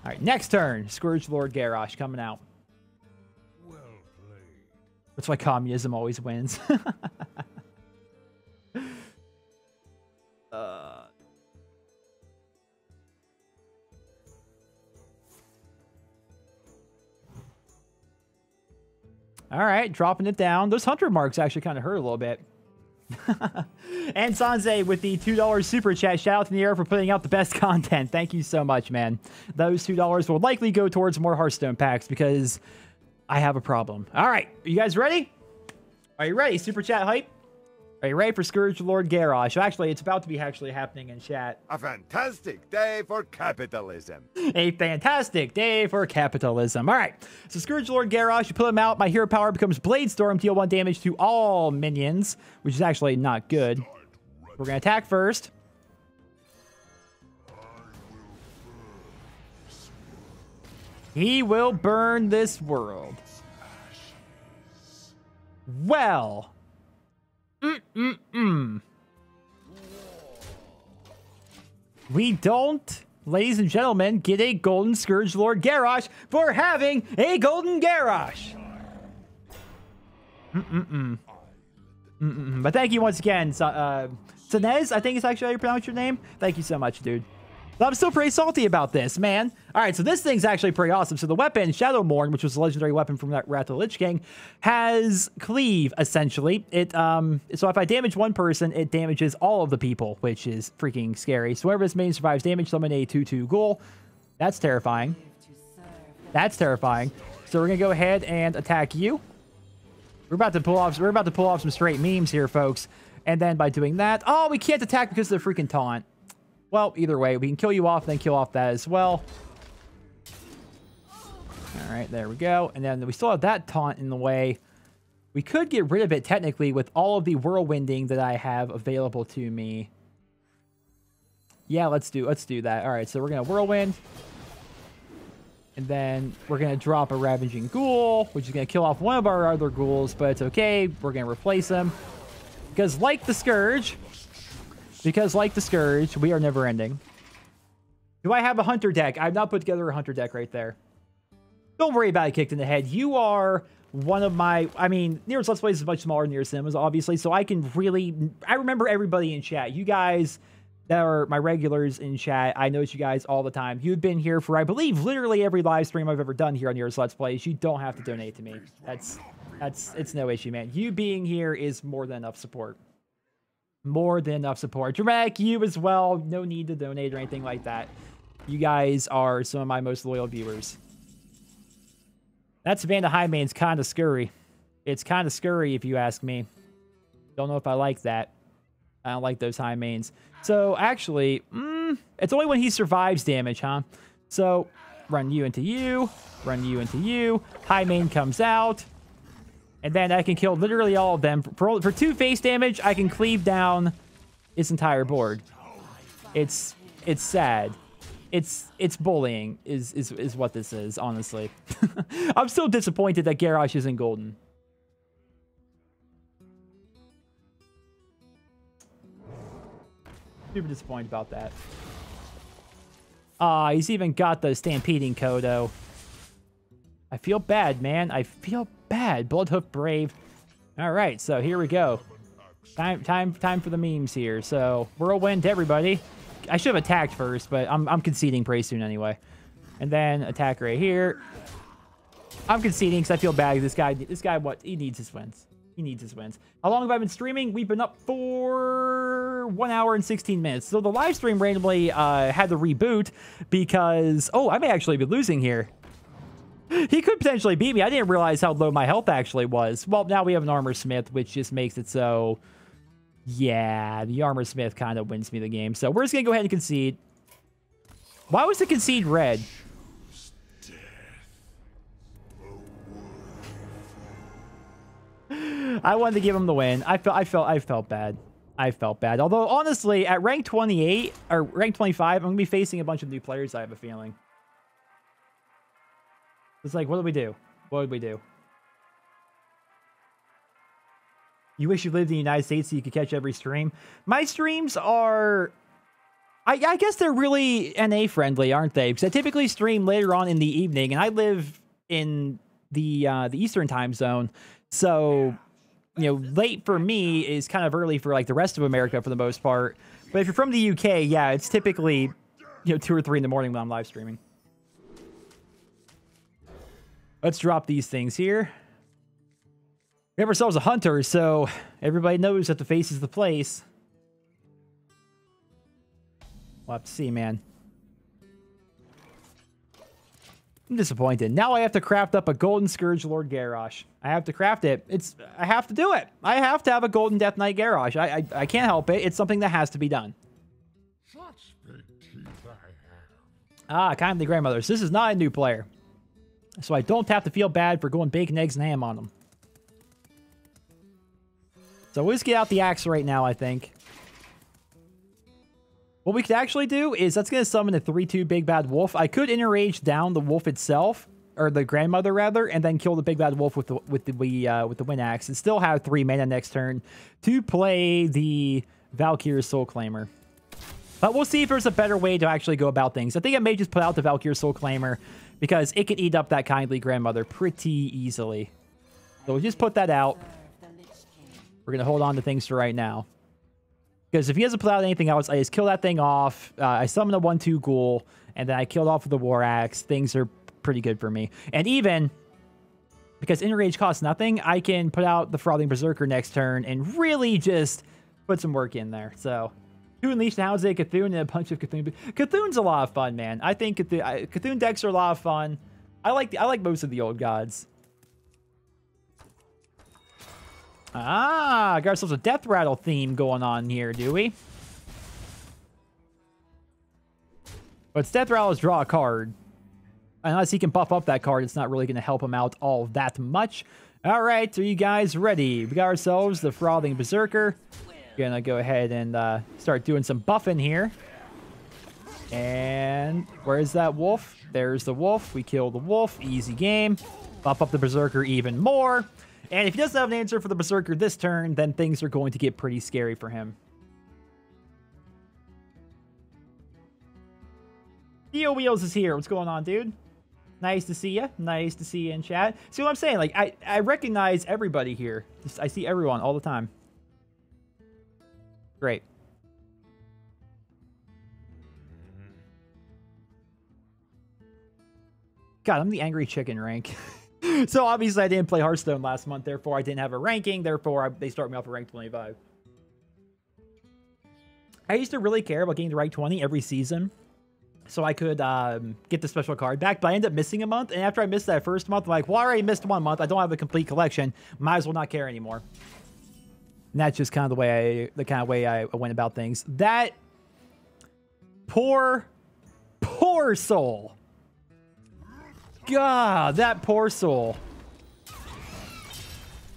right, next turn. Scourge Lord Garrosh coming out. Well played. That's why communism always wins. All right, dropping it down. Those hunter marks actually kind of hurt a little bit. And Sanze with the $2 super chat. Shout out to Nero for putting out the best content. Thank you so much, man. Those $2 will likely go towards more Hearthstone packs because I have a problem. All right, are you guys ready? Are you ready? Super chat hype. Are you ready for Scourge Lord Garrosh? Actually, it's about to be happening in chat. A fantastic day for capitalism. A fantastic day for capitalism. All right. So Scourge Lord Garrosh, you pull him out. My hero power becomes Blade Storm. Deal 1 damage to all minions, which is actually not good. We're going to attack first. He will burn this world. Well... We don't, ladies and gentlemen, get a Golden Scourge Lord Garrosh for having a Golden Garrosh. But thank you once again, Sanez, I think is actually how you pronounce your name. Thank you so much, dude. But I'm still pretty salty about this, man. All right, so this thing's actually pretty awesome. So the weapon, Shadowmourne, which was a legendary weapon from that Wrath of the Lich King, has Cleave, essentially. It so if I damage one person, it damages all of the people, which is freaking scary. So whenever this main survives damage, summon a 2/2 ghoul. That's terrifying. That's terrifying. So we're gonna go ahead and attack you. We're about to pull off some straight memes here, folks. And then by doing that, oh, we can't attack because of the freaking taunt. Well, either way, we can kill you off, then kill off that as well. All right, there we go. And then we still have that taunt in the way. We could get rid of it technically with all of the whirlwinding that I have available to me. Yeah, let's do that. All right, so we're gonna whirlwind. And then we're gonna drop a Ravaging Ghoul, which is gonna kill off one of our other ghouls, but it's okay. We're gonna replace him. Because like the Scourge, we are never ending. Do I have a hunter deck? I've not put together a hunter deck right there. Don't worry about it kicked in the head. You are one of my... I mean, Nero's Let's Plays is much smaller than your Sims, obviously, so I can really... I remember everybody in chat. You guys that are my regulars in chat, I notice you guys all the time. You've been here for, I believe, literally every live stream I've ever done here on Nero's Let's Plays. You don't have to donate to me. It's no issue, man. You being here is more than enough support. More than enough support. Dramatic, you as well. No need to donate or anything like that. You guys are some of my most loyal viewers. That Savannah high main's kind of scurry. It's kind of scurry if you ask me. Don't know if I like that. I don't like those high mains. So actually, it's only when he survives damage, huh? So run you into you, run you into you. High main comes out. And then I can kill literally all of them. For 2 face damage, I can cleave down its entire board. It's sad. It's bullying is what this is, honestly. I'm still disappointed that Garrosh isn't golden. Super disappointed about that. He's even got the stampeding Kodo. I feel bad, man. I feel bad. Bloodhoof Brave. All right, so here we go. Time for the memes here. So whirlwind to everybody. I should have attacked first, but I'm conceding pretty soon anyway. And then attack right here. I'm conceding because I feel bad. This guy, what? He needs his wins. He needs his wins. How long have I been streaming? We've been up for 1 hour and 16 minutes. So the live stream randomly had to reboot because... Oh, I may actually be losing here. He could potentially beat me. I didn't realize how low my health actually was. Well, now we have an Armor Smith, which just makes it so... Yeah, the Armor Smith kind of wins me the game. So we're just going to go ahead and concede. Why was the concede red? I wanted to give him the win. I felt bad. I felt bad. Although, honestly, at rank 28, or rank 25, I'm going to be facing a bunch of new players, I have a feeling. It's like, what did we do? What did we do? You wish you lived in the United States so you could catch every stream? My streams are... I guess they're really NA friendly, aren't they? Because I typically stream later on in the evening, and I live in the Eastern time zone. So, you know, late for me is kind of early for like the rest of America for the most part. But if you're from the UK, yeah, it's typically, you know, 2 or 3 in the morning when I'm live streaming. Let's drop these things here. We have ourselves a hunter, so everybody knows that the face is the place. We'll have to see, man. I'm disappointed. Now I have to craft up a Golden Scourge Lord Garrosh. I have to craft it. I have to do it. I have to have a Golden Death Knight Garrosh. I can't help it. It's something that has to be done. Such big teeth I have. Ah, kindly grandmothers. This is not a new player. So I don't have to feel bad for going bacon, eggs, and ham on them. So we'll just get out the axe right now, I think. What we could actually do is that's going to summon a 3/2 Big Bad Wolf. I could enrage down the wolf itself, or the grandmother rather, and then kill the Big Bad Wolf with the Wind Axe, and still have 3 mana next turn to play the Valkyr's Soul Claimer. But we'll see if there's a better way to actually go about things. I think I may just put out the Valkyr's Soul Claimer because it can eat up that kindly grandmother pretty easily. So we'll just put that out. We're going to hold on to things for right now. Because if he doesn't put out anything else, I just kill that thing off. I summon a 1/2 ghoul, and then I killed off with the War Axe. Things are pretty good for me. And even, because Enrage costs nothing, I can put out the Frothing Berserker next turn and really just put some work in there. So, 2 Unleash the Hounds, a Cthulhu, and a bunch of Cthulhu. Cthulhu's a lot of fun, man. I think Cthulhu decks are a lot of fun. I like most of the old gods. Ah, got ourselves a Death Rattle theme going on here, do we? But Death Rattle is draw a card. Unless he can buff up that card, it's not really going to help him out all that much. All right, are you guys ready? We got ourselves the Frothing Berserker. Gonna go ahead and start doing some buffing here. And where's that wolf? There's the wolf. We kill the wolf. Easy game. Buff up the Berserker even more. And if he doesn't have an answer for the Berserker this turn, then things are going to get pretty scary for him. Theo Wheels is here. What's going on, dude? Nice to see you. Nice to see you in chat. See what I'm saying? Like, I recognize everybody here. I see everyone all the time. Great. God, I'm the angry chicken rank. So obviously I didn't play Hearthstone last month, therefore I didn't have a ranking, therefore they start me off at rank 25. I used to really care about getting to rank 20 every season. so I could get the special card back, but I ended up missing a month, and after I missed that first month, I'm like, well, I already missed 1 month. I don't have a complete collection. Might as well not care anymore. And that's just kind of the kind of way I went about things. That poor soul. God, that poor soul.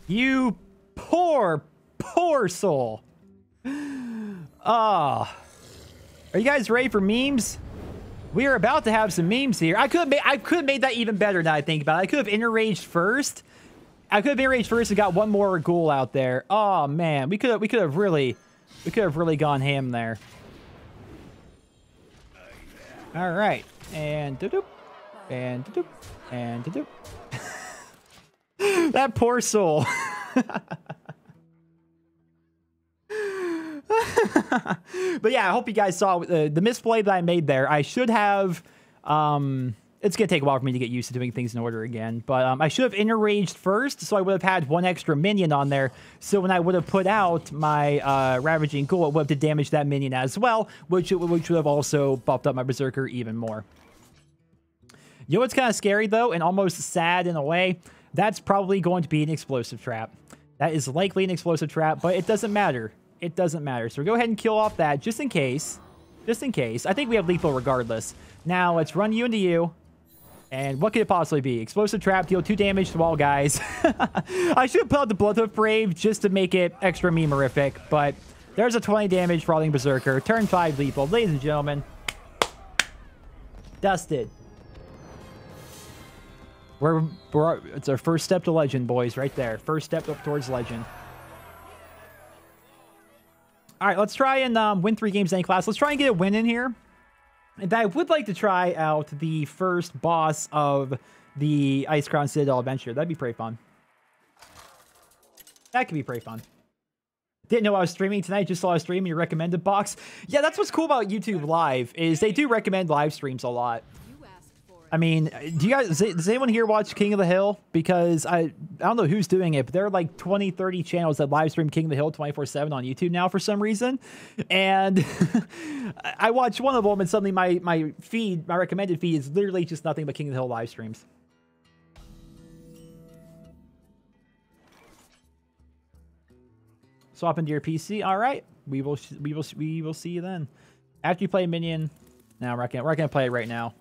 You poor soul. Ah. Are you guys ready for memes? We are about to have some memes here. I could have made that even better now I think about it. I could have enraged first. And got one more ghoul out there. Oh man, we could have really gone ham there. All right, and doop, and doop, and doop. That poor soul. But yeah, I hope you guys saw the misplay that I made there. I should have, it's going to take a while for me to get used to doing things in order again, but I should have enraged first, so I would have had one extra minion on there, so when I would have put out my Ravaging Ghoul, it would have damaged that minion as well, which would have also buffed up my Berserker even more. You know what's kind of scary, though, and almost sad in a way? That's probably going to be an explosive trap. That is likely an explosive trap, but it doesn't matter. It doesn't matter. So go ahead and kill off that just in case. Just in case. I think we have lethal regardless. Now, let's run you into you. And what could it possibly be? Explosive trap, deal 2 damage to all guys. I should have put out the Bloodhoof Brave just to make it extra memorific, but there's a 20 damage Falling Berserker. Turn 5 lethal. Ladies and gentlemen. Dusted. It's our first step to legend, boys, right there. First step up towards legend. All right, let's try and win 3 games in any class. Let's try and get a win in here. And I would like to try out the first boss of the Ice Crown Citadel Adventure. That'd be pretty fun. That could be pretty fun. Didn't know I was streaming tonight. Just saw I was streaming your recommended box. Yeah, that's what's cool about YouTube Live is they do recommend live streams a lot. I mean, do you guys, does anyone here watch King of the Hill? Because I don't know who's doing it, but there are like 20, 30 channels that live stream King of the Hill 24/7 on YouTube now for some reason. And I watched one of them and suddenly my feed, my recommended feed is literally just nothing but King of the Hill live streams. Swap into your PC. All right. We will see you then. After you play Minion. No, we're not gonna play it right now.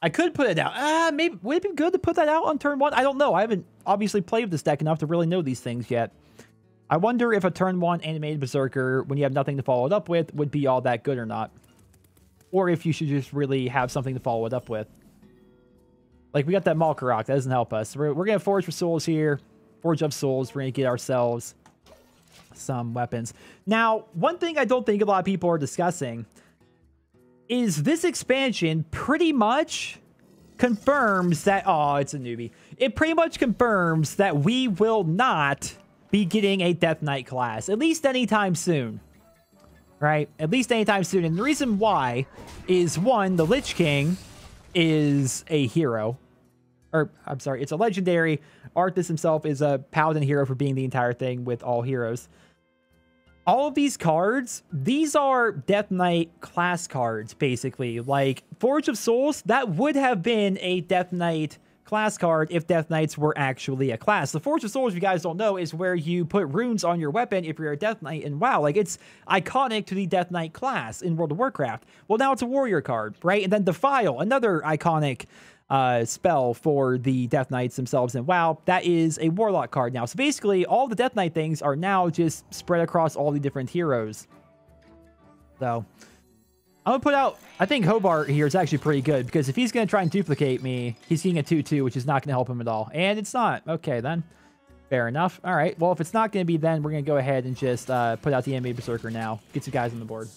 I could put it out. Maybe would it be good to put that out on turn 1? I don't know. I haven't obviously played this deck enough to really know these things yet. I wonder if a turn 1 animated Berserker, when you have nothing to follow it up with, would be all that good or not. Or if you should just really have something to follow it up with. Like, we got that Malkarok. That doesn't help us. We're going to Forge for Souls here. Forge of Souls. We're going to get ourselves some weapons. Now, one thing I don't think a lot of people are discussing is this expansion pretty much confirms that... Oh, it's a newbie. It pretty much confirms that we will not be getting a Death Knight class. At least anytime soon. Right? At least anytime soon. And the reason why is, one, the Lich King is a hero. Or, I'm sorry, it's a legendary. Arthas himself is a paladin hero for being the entire thing with all heroes. All of these cards, these are Death Knight class cards, basically. Like, Forge of Souls, that would have been a Death Knight class card if Death Knights were actually a class. The Forge of Souls, if you guys don't know, is where you put runes on your weapon if you're a Death Knight in WoW. Like, it's iconic to the Death Knight class in World of Warcraft. Well, now it's a warrior card, right? And then Defile, another iconic spell for the Death Knights themselves in WoW. That is a Warlock card now. So basically, all the Death Knight things are now just spread across all the different heroes. So, I'm going to put out... I think Hobart here is actually pretty good, because if he's going to try and duplicate me, he's getting a 2-2, which is not going to help him at all. And it's not. Okay, then. Fair enough. All right. Well, if it's not going to be then, we're going to go ahead and just put out the Animated Berserker now. Get some guys on the board.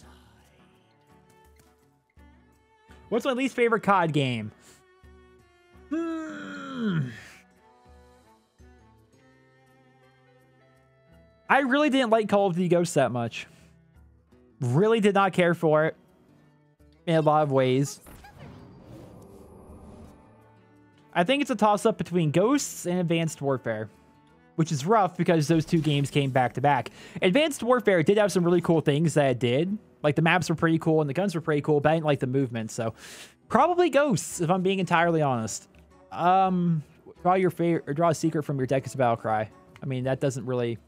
What's my least favorite COD game? I really didn't like Call of Duty Ghosts that much. Really did not care for it in a lot of ways. I think it's a toss-up between Ghosts and Advanced Warfare, which is rough because those two games came back to back. Advanced Warfare did have some really cool things that it did, Like, the maps were pretty cool and the guns were pretty cool, but I didn't like the movement. So, probably Ghosts, if I'm being entirely honest. Draw your favorite, or draw a secret from your deck as a battle cry. I mean, that doesn't really...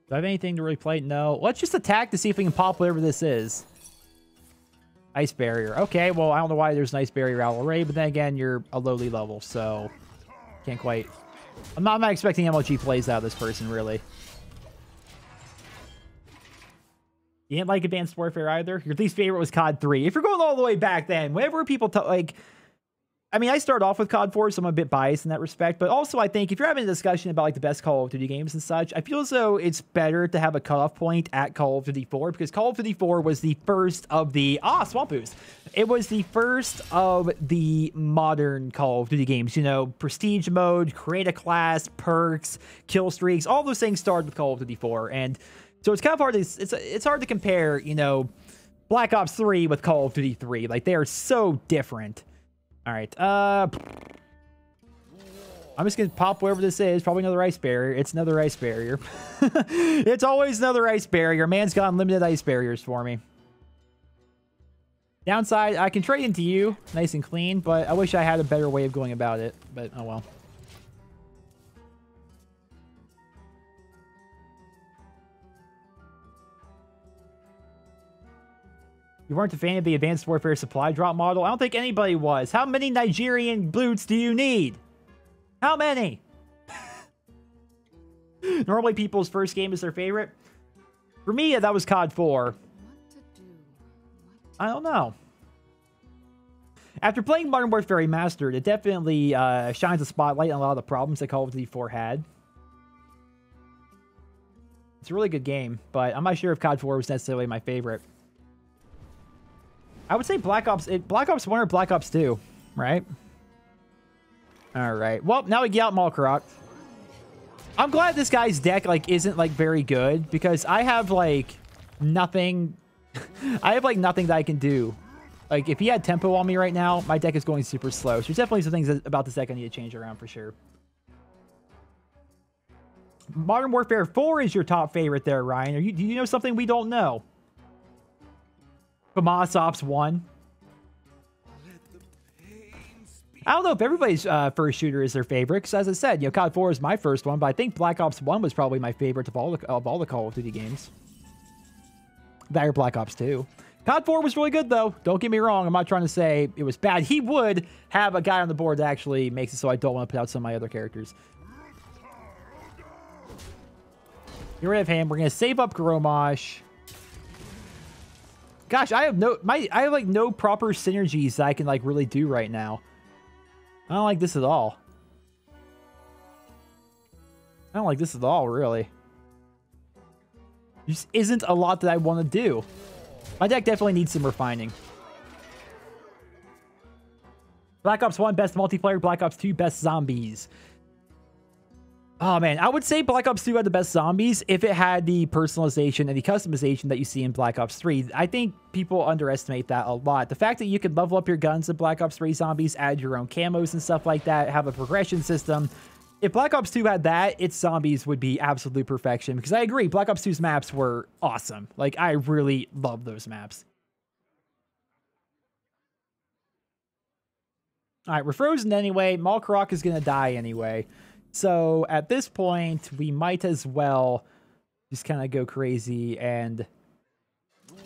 Do I have anything to really play? No. Let's just attack to see if we can pop whatever this is. Ice Barrier. Okay, well, I don't know why there's an Ice Barrier out already, but then again, you're a lowly level, so... Can't quite... I'm not expecting MLG plays out of this person, really. You didn't like Advanced Warfare either? Your least favorite was COD 3. If you're going all the way back then, whenever people like... I mean, I started off with COD 4, so I'm a bit biased in that respect. But also, I think if you're having a discussion about like the best Call of Duty games and such, I feel as though it's better to have a cutoff point at Call of Duty 4, because Call of Duty 4 was the first of the... Swamp Boost. It was the first of the modern Call of Duty games. You know, prestige mode, create a class, perks, kill streaks, all those things started with Call of Duty 4. And so it's kind of hard to... It's hard to compare, you know, Black Ops 3 with Call of Duty 3. Like, they are so different. All right, I'm just gonna pop wherever this is. Probably another Ice Barrier. It's another Ice Barrier. It's always another Ice Barrier. Man's got unlimited Ice Barriers for me. Downside, I can trade into you, nice and clean, but I wish I had a better way of going about it, but oh well. You weren't a fan of the Advanced Warfare supply drop model? I don't think anybody was. How many Nigerian boots do you need? How many? Normally, people's first game is their favorite. For me, that was COD 4. I don't know. After playing Modern Warfare Remastered, it definitely shines a spotlight on a lot of the problems that Call of Duty 4 had. It's a really good game, but I'm not sure if COD 4 was necessarily my favorite. I would say Black Ops 1 or Black Ops 2, right? All right. Well, now we get out Malkarok. I'm glad this guy's deck like isn't like very good, because I have like nothing. I have like nothing that I can do. Like if he had tempo on me right now, my deck is going super slow. So there's definitely some things about this deck I need to change around for sure. Modern Warfare 4 is your top favorite there, Ryan. Do you know something we don't know? FAMAS Ops 1. I don't know if everybody's first shooter is their favorite, because as I said, you know, COD 4 is my first one, but I think Black Ops 1 was probably my favorite of all the Call of Duty games. That or Black Ops 2. COD 4 was really good, though. Don't get me wrong. I'm not trying to say it was bad. He would have a guy on the board that actually makes it so I don't want to put out some of my other characters. Get rid of him. We're going to save up Gromosh. Gosh, I have like no proper synergies that I can like really do right now. I don't like this at all. I don't like this at all, really. There just isn't a lot that I want to do. My deck definitely needs some refining. Black Ops 1, best multiplayer. Black Ops 2, best zombies. Oh, man. I would say Black Ops 2 had the best zombies if it had the personalization and the customization that you see in Black Ops 3. I think people underestimate that a lot. The fact that you could level up your guns in Black Ops 3 zombies, add your own camos and stuff like that, have a progression system. If Black Ops 2 had that, its zombies would be absolute perfection. Because I agree, Black Ops 2's maps were awesome. Like, I really love those maps. All right, we're frozen anyway. Malkarok is going to die anyway. So at this point, we might as well just kind of go crazy and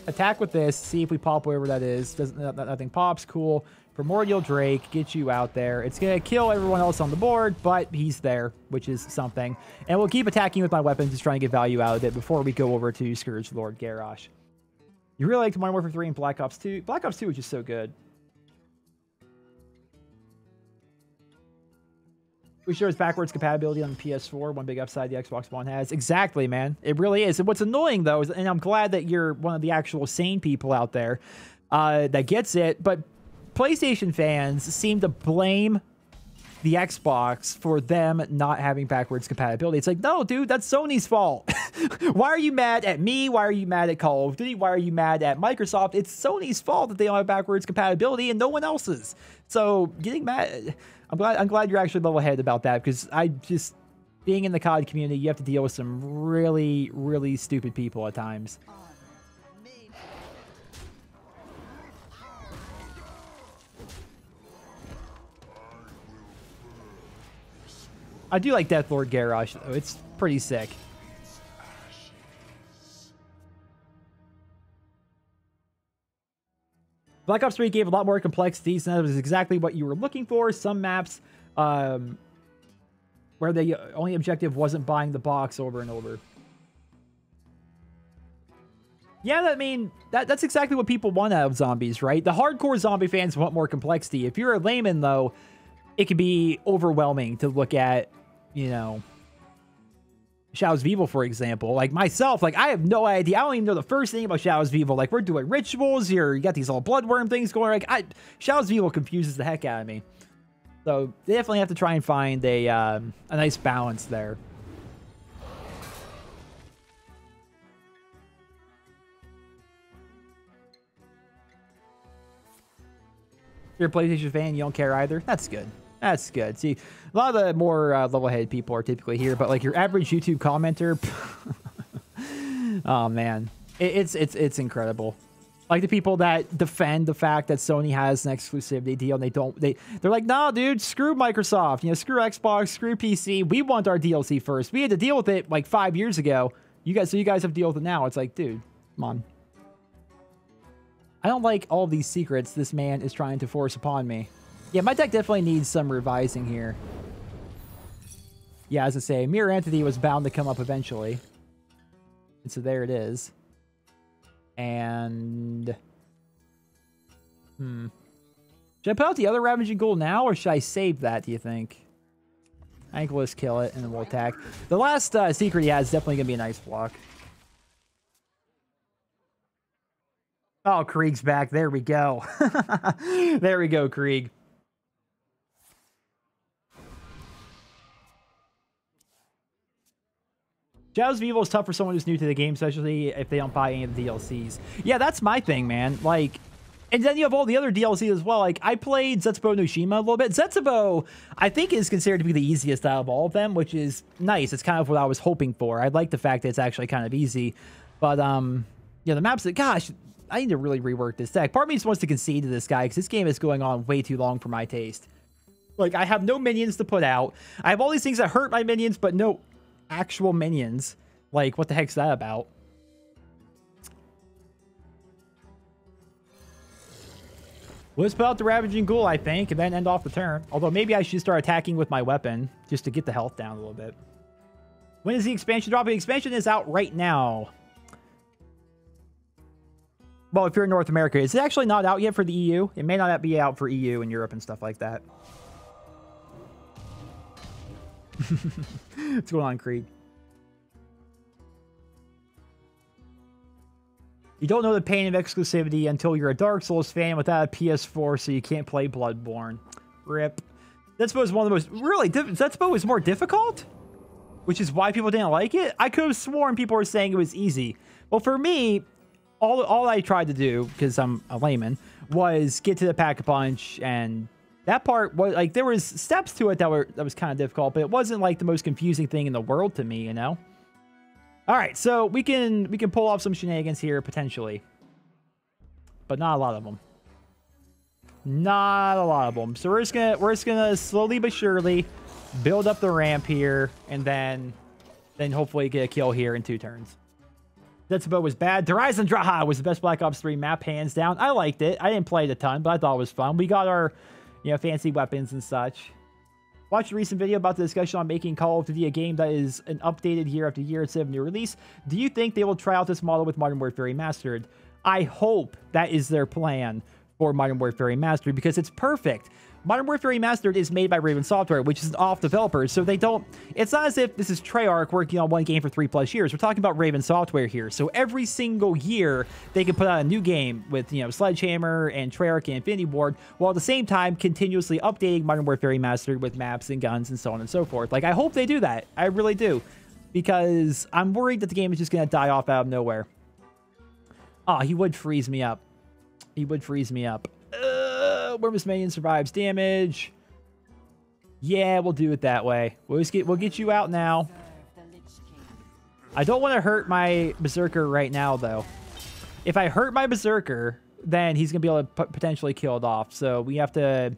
attack with this. See if we pop wherever that is. Nothing pops. Cool. Primordial Drake, get you out there. It's going to kill everyone else on the board, but he's there, which is something. And we'll keep attacking with my weapons, just trying to get value out of it before we go over to Scourge Lord Garrosh. You really liked Modern Warfare 3 and Black Ops 2? Black Ops 2 was just so good. We sure it's backwards compatibility on the PS4, one big upside the Xbox One has. Exactly, man. It really is. And what's annoying, though, is, and I'm glad that you're one of the actual sane people out there that gets it, but PlayStation fans seem to blame the Xbox for them not having backwards compatibility. It's like, no, dude, that's Sony's fault. Why are you mad at me? Why are you mad at Call of Duty? Why are you mad at Microsoft? It's Sony's fault that they don't have backwards compatibility and no one else's. So getting mad... I'm glad you're actually level-headed about that, because being in the COD community, you have to deal with some really, really stupid people at times. I do like Deathlord Garrosh, though. It's pretty sick. Black Ops 3 gave a lot more complexity, so that was exactly what you were looking for. Some maps where the only objective wasn't buying the box over and over. Yeah, I mean, that's exactly what people want out of zombies, right? The hardcore zombie fans want more complexity. If you're a layman, though, it can be overwhelming to look at, you know, Shadows of Evil, for example. Like myself, like I have no idea. I don't even know the first thing about Shadows of Evil. Like we're doing rituals here. You got these little bloodworm things going. Like Shadows of Evil confuses the heck out of me. So they definitely have to try and find a nice balance there. If you're a PlayStation fan, you don't care either. That's good. That's good. See, a lot of the more level-headed people are typically here, but like your average YouTube commenter, oh man, it's incredible. Like the people that defend the fact that Sony has an exclusivity deal, and they're like, nah, dude, screw Microsoft, you know, screw Xbox, screw PC. We want our DLC first. We had to deal with it like 5 years ago. You guys have to deal with it now. It's like, dude, come on. I don't like all these secrets this man is trying to force upon me. Yeah, my deck definitely needs some revising here. Yeah, as I say, Mirror Entity was bound to come up eventually. And so there it is. And... should I put out the other Ravaging Ghoul now, or should I save that, do you think? I think we'll just kill it, and then we'll attack. The last secret he has is definitely going to be a nice block. Oh, Krieg's back. There we go. There we go, Krieg. Shadows of Evil is tough for someone who's new to the game, especially if they don't buy any of the DLCs. Yeah, that's my thing, man. Like, and then you have all the other DLCs as well. Like, I played Zetsubo no Shima a little bit. Zetsubo, I think, is considered to be the easiest out of all of them, which is nice. It's kind of what I was hoping for. I like the fact that it's actually kind of easy. But, yeah, the maps that, gosh, I need to really rework this deck. Part of me just wants to concede to this guy because this game is going on way too long for my taste. Like, I have no minions to put out. I have all these things that hurt my minions, but no actual minions. Like, what the heck's that about? Let's put out the Ravaging Ghoul, I think, and then end off the turn. Although maybe I should start attacking with my weapon just to get the health down a little bit. When is the expansion dropping? The expansion is out right now. Well, if you're in North America, it's actually not out yet for the EU. It may not be out for EU and Europe and stuff like that. What's going on, Creed? You don't know the pain of exclusivity until you're a Dark Souls fan without a PS4, so you can't play Bloodborne. RIP. Zetsubo is one of the most... Really? Zetsubo was more difficult? Which is why people didn't like it? I could have sworn people were saying it was easy. Well, for me... All I tried to do, because I'm a layman, was get to the Pack-a-Punch, and that part was like there was steps to it that was kind of difficult, but it wasn't like the most confusing thing in the world to me, you know. All right, so we can pull off some shenanigans here potentially, but not a lot of them. Not a lot of them. So we're just gonna slowly but surely build up the ramp here, and then hopefully get a kill here in 2 turns. Zetsubo was bad. Horizon Draha was the best Black Ops 3 map, hands down. I liked it. I didn't play it a ton, but I thought it was fun. We got our, you know, fancy weapons and such. Watched a recent video about the discussion on making Call of Duty a game that is an updated year after year instead of new release. Do you think they will try out this model with Modern Warfare Remastered? I hope that is their plan for Modern Warfare Remastered because it's perfect. Modern Warfare Remastered is made by Raven Software, which is an off developer, so they don't... It's not as if this is Treyarch working on one game for 3+ years. We're talking about Raven Software here, so every single year they can put out a new game with, you know, Sledgehammer and Treyarch and Infinity Ward, while at the same time continuously updating Modern Warfare Remastered with maps and guns and so on and so forth. Like, I hope they do that. I really do, because I'm worried that the game is just going to die off out of nowhere. Oh, he would freeze me up. He would freeze me up. Wormus Minion survives damage. Yeah, we'll do it that way. We'll get you out now. I don't want to hurt my Berserker right now, though. If I hurt my Berserker, then he's going to be able to potentially kill it off. So we have to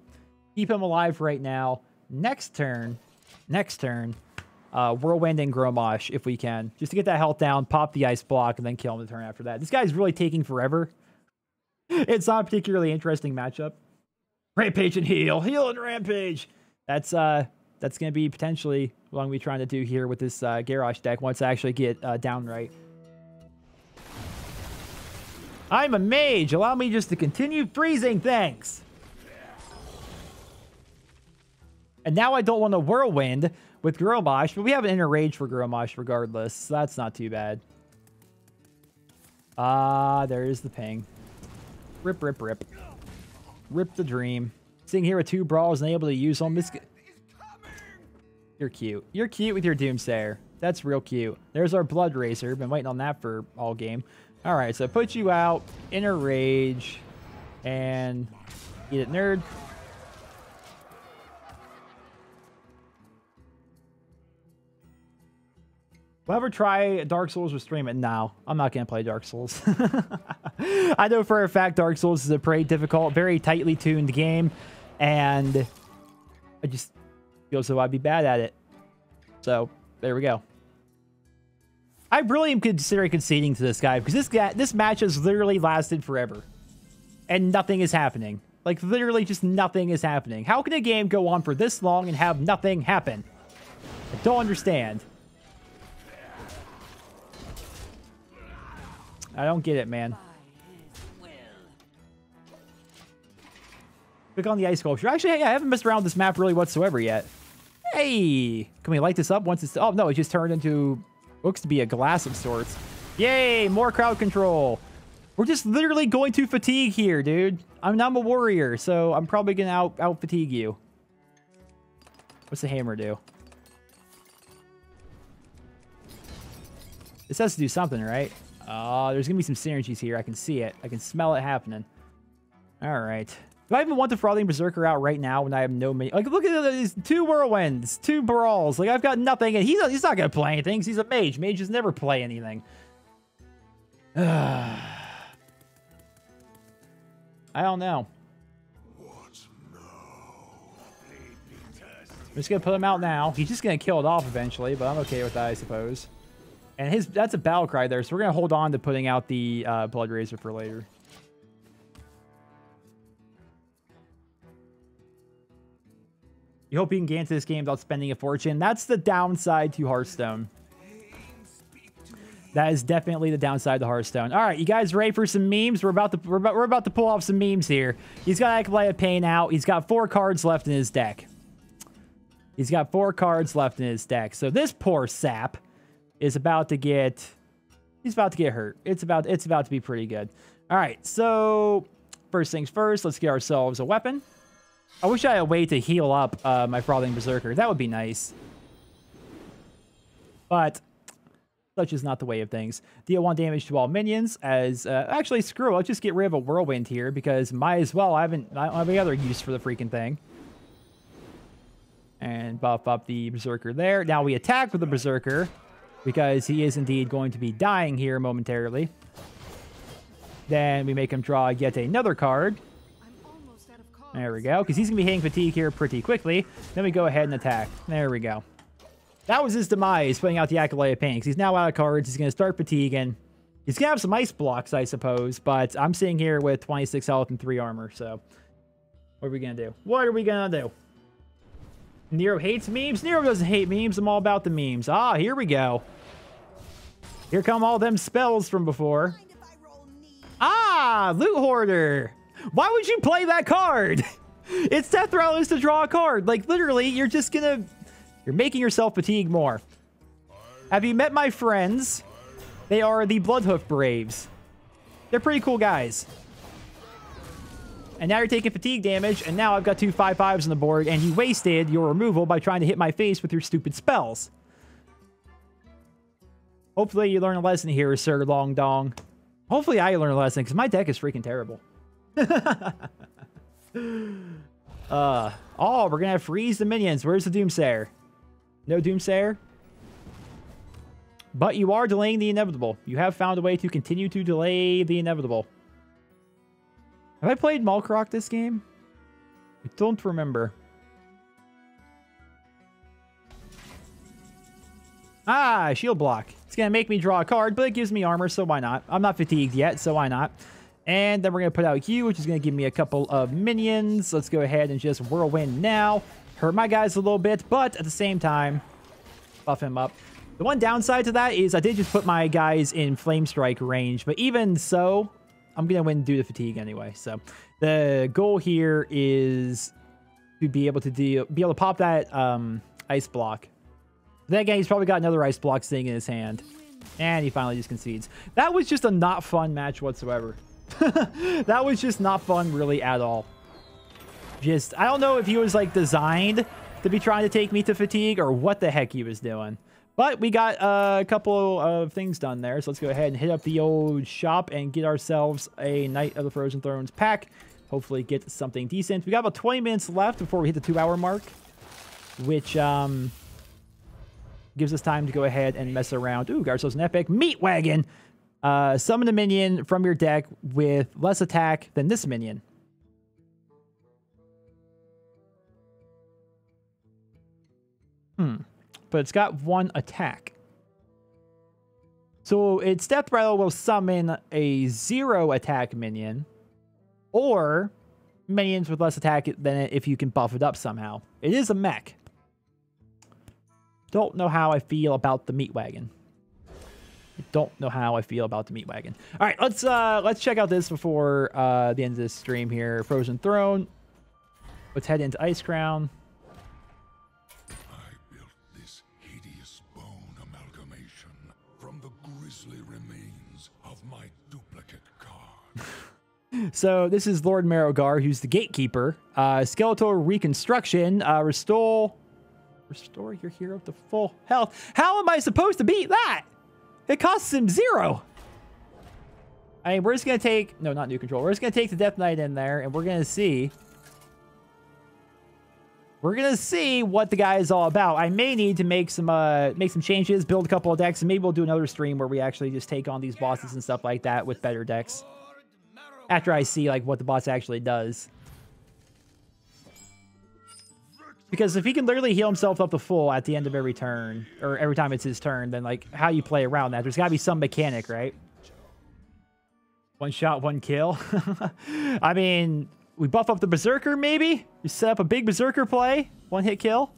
keep him alive right now. Next turn, Next turn, Whirlwind and Gromosh if we can. Just to get that health down, pop the ice block, and then kill him the turn after that. This guy's really taking forever. It's not a particularly interesting matchup. Rampage and heal. Heal and Rampage. That's going to be potentially what I'm going to be trying to do here with this Garrosh deck once I actually get down right. I'm a mage. Allow me just to continue freezing. Thanks. And now I don't want a Whirlwind with Gromosh, but we have an Inner Rage for Gromosh regardless, so that's not too bad. There is the ping. Rip, rip, rip. Rip the dream. Sitting here with 2 brawls and able to use them. You're cute. You're cute with your Doomsayer. That's real cute. There's our Blood Racer. Been waiting on that for all game. All right, so put you out. Inner Rage. And eat it, nerd. Will I ever try Dark Souls or stream it? No, I'm not going to play Dark Souls. I know for a fact Dark Souls is a pretty difficult, very tightly tuned game, and I just feel as though I'd be bad at it. So, there we go. I really am considering conceding to this guy, because this match has literally lasted forever, and nothing is happening. Like, literally just nothing is happening. How can a game go on for this long and have nothing happen? I don't understand. I don't get it, man. Click on the ice sculpture. Actually, yeah, I haven't messed around with this map really whatsoever yet. Hey! Can we light this up once it's... Oh, no, it just turned into... Looks to be a glass of sorts. Yay! More crowd control. We're just literally going to fatigue here, dude. I'm a warrior, so I'm probably going to out-fatigue you. What's the hammer do? This has to do something, right? Oh, there's going to be some synergies here. I can see it. I can smell it happening. All right. Do I even want the Frothing Berserker out right now when I have no... Like, look at these 2 Whirlwinds, 2 Brawls. Like, I've got nothing, and he's not going to play anything. He's a mage. Mages never play anything. I don't know. I'm just going to put him out now. He's just going to kill it off eventually, but I'm okay with that, I suppose. And that's a battle cry there, so we're going to hold on to putting out the Blood Razor for later. You hope you can get into this game without spending a fortune. That's the downside to Hearthstone. That is definitely the downside to Hearthstone. All right, you guys ready for some memes? We're about to pull off some memes here. He's got Acolyte of Pain out. He's got 4 cards left in his deck. He's got 4 cards left in his deck. So this poor sap is about to get... He's about to get hurt. It's about to be pretty good. All right, so first things first, let's get ourselves a weapon. I wish I had a way to heal up my Frothing Berserker. That would be nice. But such is not the way of things. Deal 1 damage to all minions as... actually, screw it. Let's just get rid of a Whirlwind here because might as well. I don't have any other use for the freaking thing. And buff up the Berserker there. Now we attack with the Berserker because he is indeed going to be dying here momentarily. Then we make him draw yet another card. There we go, because he's going to be hitting fatigue here pretty quickly. Then we go ahead and attack. There we go. That was his demise, putting out the Acolyte of Pain, because he's now out of cards. He's going to start fatiguing. He's going to have some ice blocks, I suppose, but I'm sitting here with 26 health and 3 armor, so what are we going to do? What are we going to do? Nero hates memes? Nero doesn't hate memes. I'm all about the memes. Ah, here we go. Here come all them spells from before. Ah, Loot Hoarder. Why would you play that card? It's Death Rattle is to draw a card. Like, literally, you're just gonna... You're making yourself fatigue more. Have you met my friends? They are the Bloodhoof Braves. They're pretty cool guys. And now you're taking fatigue damage, and now I've got 2 5/5s on the board, and you wasted your removal by trying to hit my face with your stupid spells. Hopefully you learn a lesson here, Sir Long Dong. Hopefully I learn a lesson, because my deck is freaking terrible. Oh, we're gonna freeze the minions. Where's the Doomsayer? No Doomsayer? But you are delaying the inevitable. You have found a way to continue to delay the inevitable. Have I played Malkrok this game? I don't remember. Ah, shield block. It's going to make me draw a card, but it gives me armor, so why not? I'm not fatigued yet, so why not? And then we're going to put out you, which is going to give me a couple of minions. Let's go ahead and just whirlwind now. Hurt my guys a little bit, but at the same time, buff him up. The one downside to that is I did just put my guys in flame strike range, but even so, I'm going to win due to fatigue anyway. So the goal here is to be able to pop that ice block. Then again, he's probably got another ice block sitting in his hand. And he finally just concedes. That was just a not fun match whatsoever. That was just not fun really at all. I don't know if he was like designed to be trying to take me to fatigue or what the heck he was doing. But we got a couple of things done there. So let's go ahead and hit up the old shop and get ourselves a Knight of the Frozen Thrones pack. Hopefully get something decent. We got about 20 minutes left before we hit the 2-hour mark. Which, gives us time to go ahead and mess around. Ooh, got ourselves an epic meat wagon. Summon a minion from your deck with less attack than this minion. But it's got 1 attack. So its Death Rattle will summon a 0 attack minion. Or minions with less attack than it if you can buff it up somehow. It is a mech. Don't know how I feel about the meat wagon. All right, let's check out this before the end of this stream here. Frozen Throne. Let's head into Ice Crown. I built this hideous bone amalgamation from the grisly remains of my duplicate card. So this is Lord Marrowgar, who's the gatekeeper. Skeletal reconstruction. Restore your hero to full health. How am I supposed to beat that? It costs him 0. I mean, we're just going to take... No, not new control. We're just going to take the Death Knight in there, and we're going to see... what the guy is all about. I may need to make some changes, build a couple of decks, and maybe we'll do another stream where we actually just take on these bosses and stuff like that with better decks. After I see, like, what the boss actually does. Because if he can literally heal himself up to full at the end of every turn, or every time it's his turn, then, like, how you play around that? There's got to be some mechanic, right? 1 shot, 1 kill. I mean, we buff up the Berserker, maybe? We set up a big Berserker play. 1-hit kill.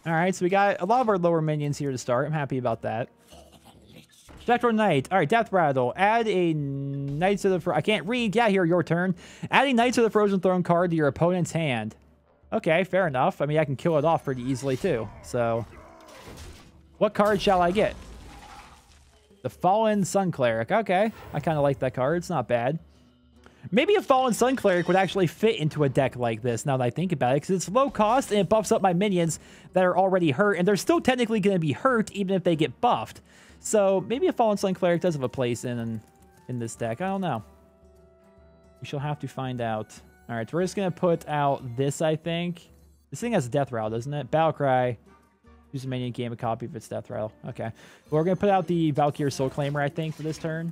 All right, so we got a lot of our lower minions here to start. I'm happy about that. Spectral Knight. All right, Death Rattle. Add a Knights of the... I can't read. Yeah, here, your turn. Add a Knights of the Frozen Throne card to your opponent's hand. Okay, fair enough. I mean, I can kill it off pretty easily, too. So, what card shall I get? The Fallen Sun Cleric. Okay, I kind of like that card. It's not bad. Maybe a Fallen Sun Cleric would actually fit into a deck like this, now that I think about it, because it's low cost and it buffs up my minions that are already hurt, and they're still technically going to be hurt even if they get buffed. So, maybe a Fallen Sun Cleric does have a place in this deck. I don't know. We shall have to find out. All right, so we're just going to put out this, I think. This thing has a Death Rattle, doesn't it? Battlecry. Use a minion, game a copy of its Death Rattle. Okay. Well, we're going to put out the Valkyrie Soul Claimer, I think, for this turn.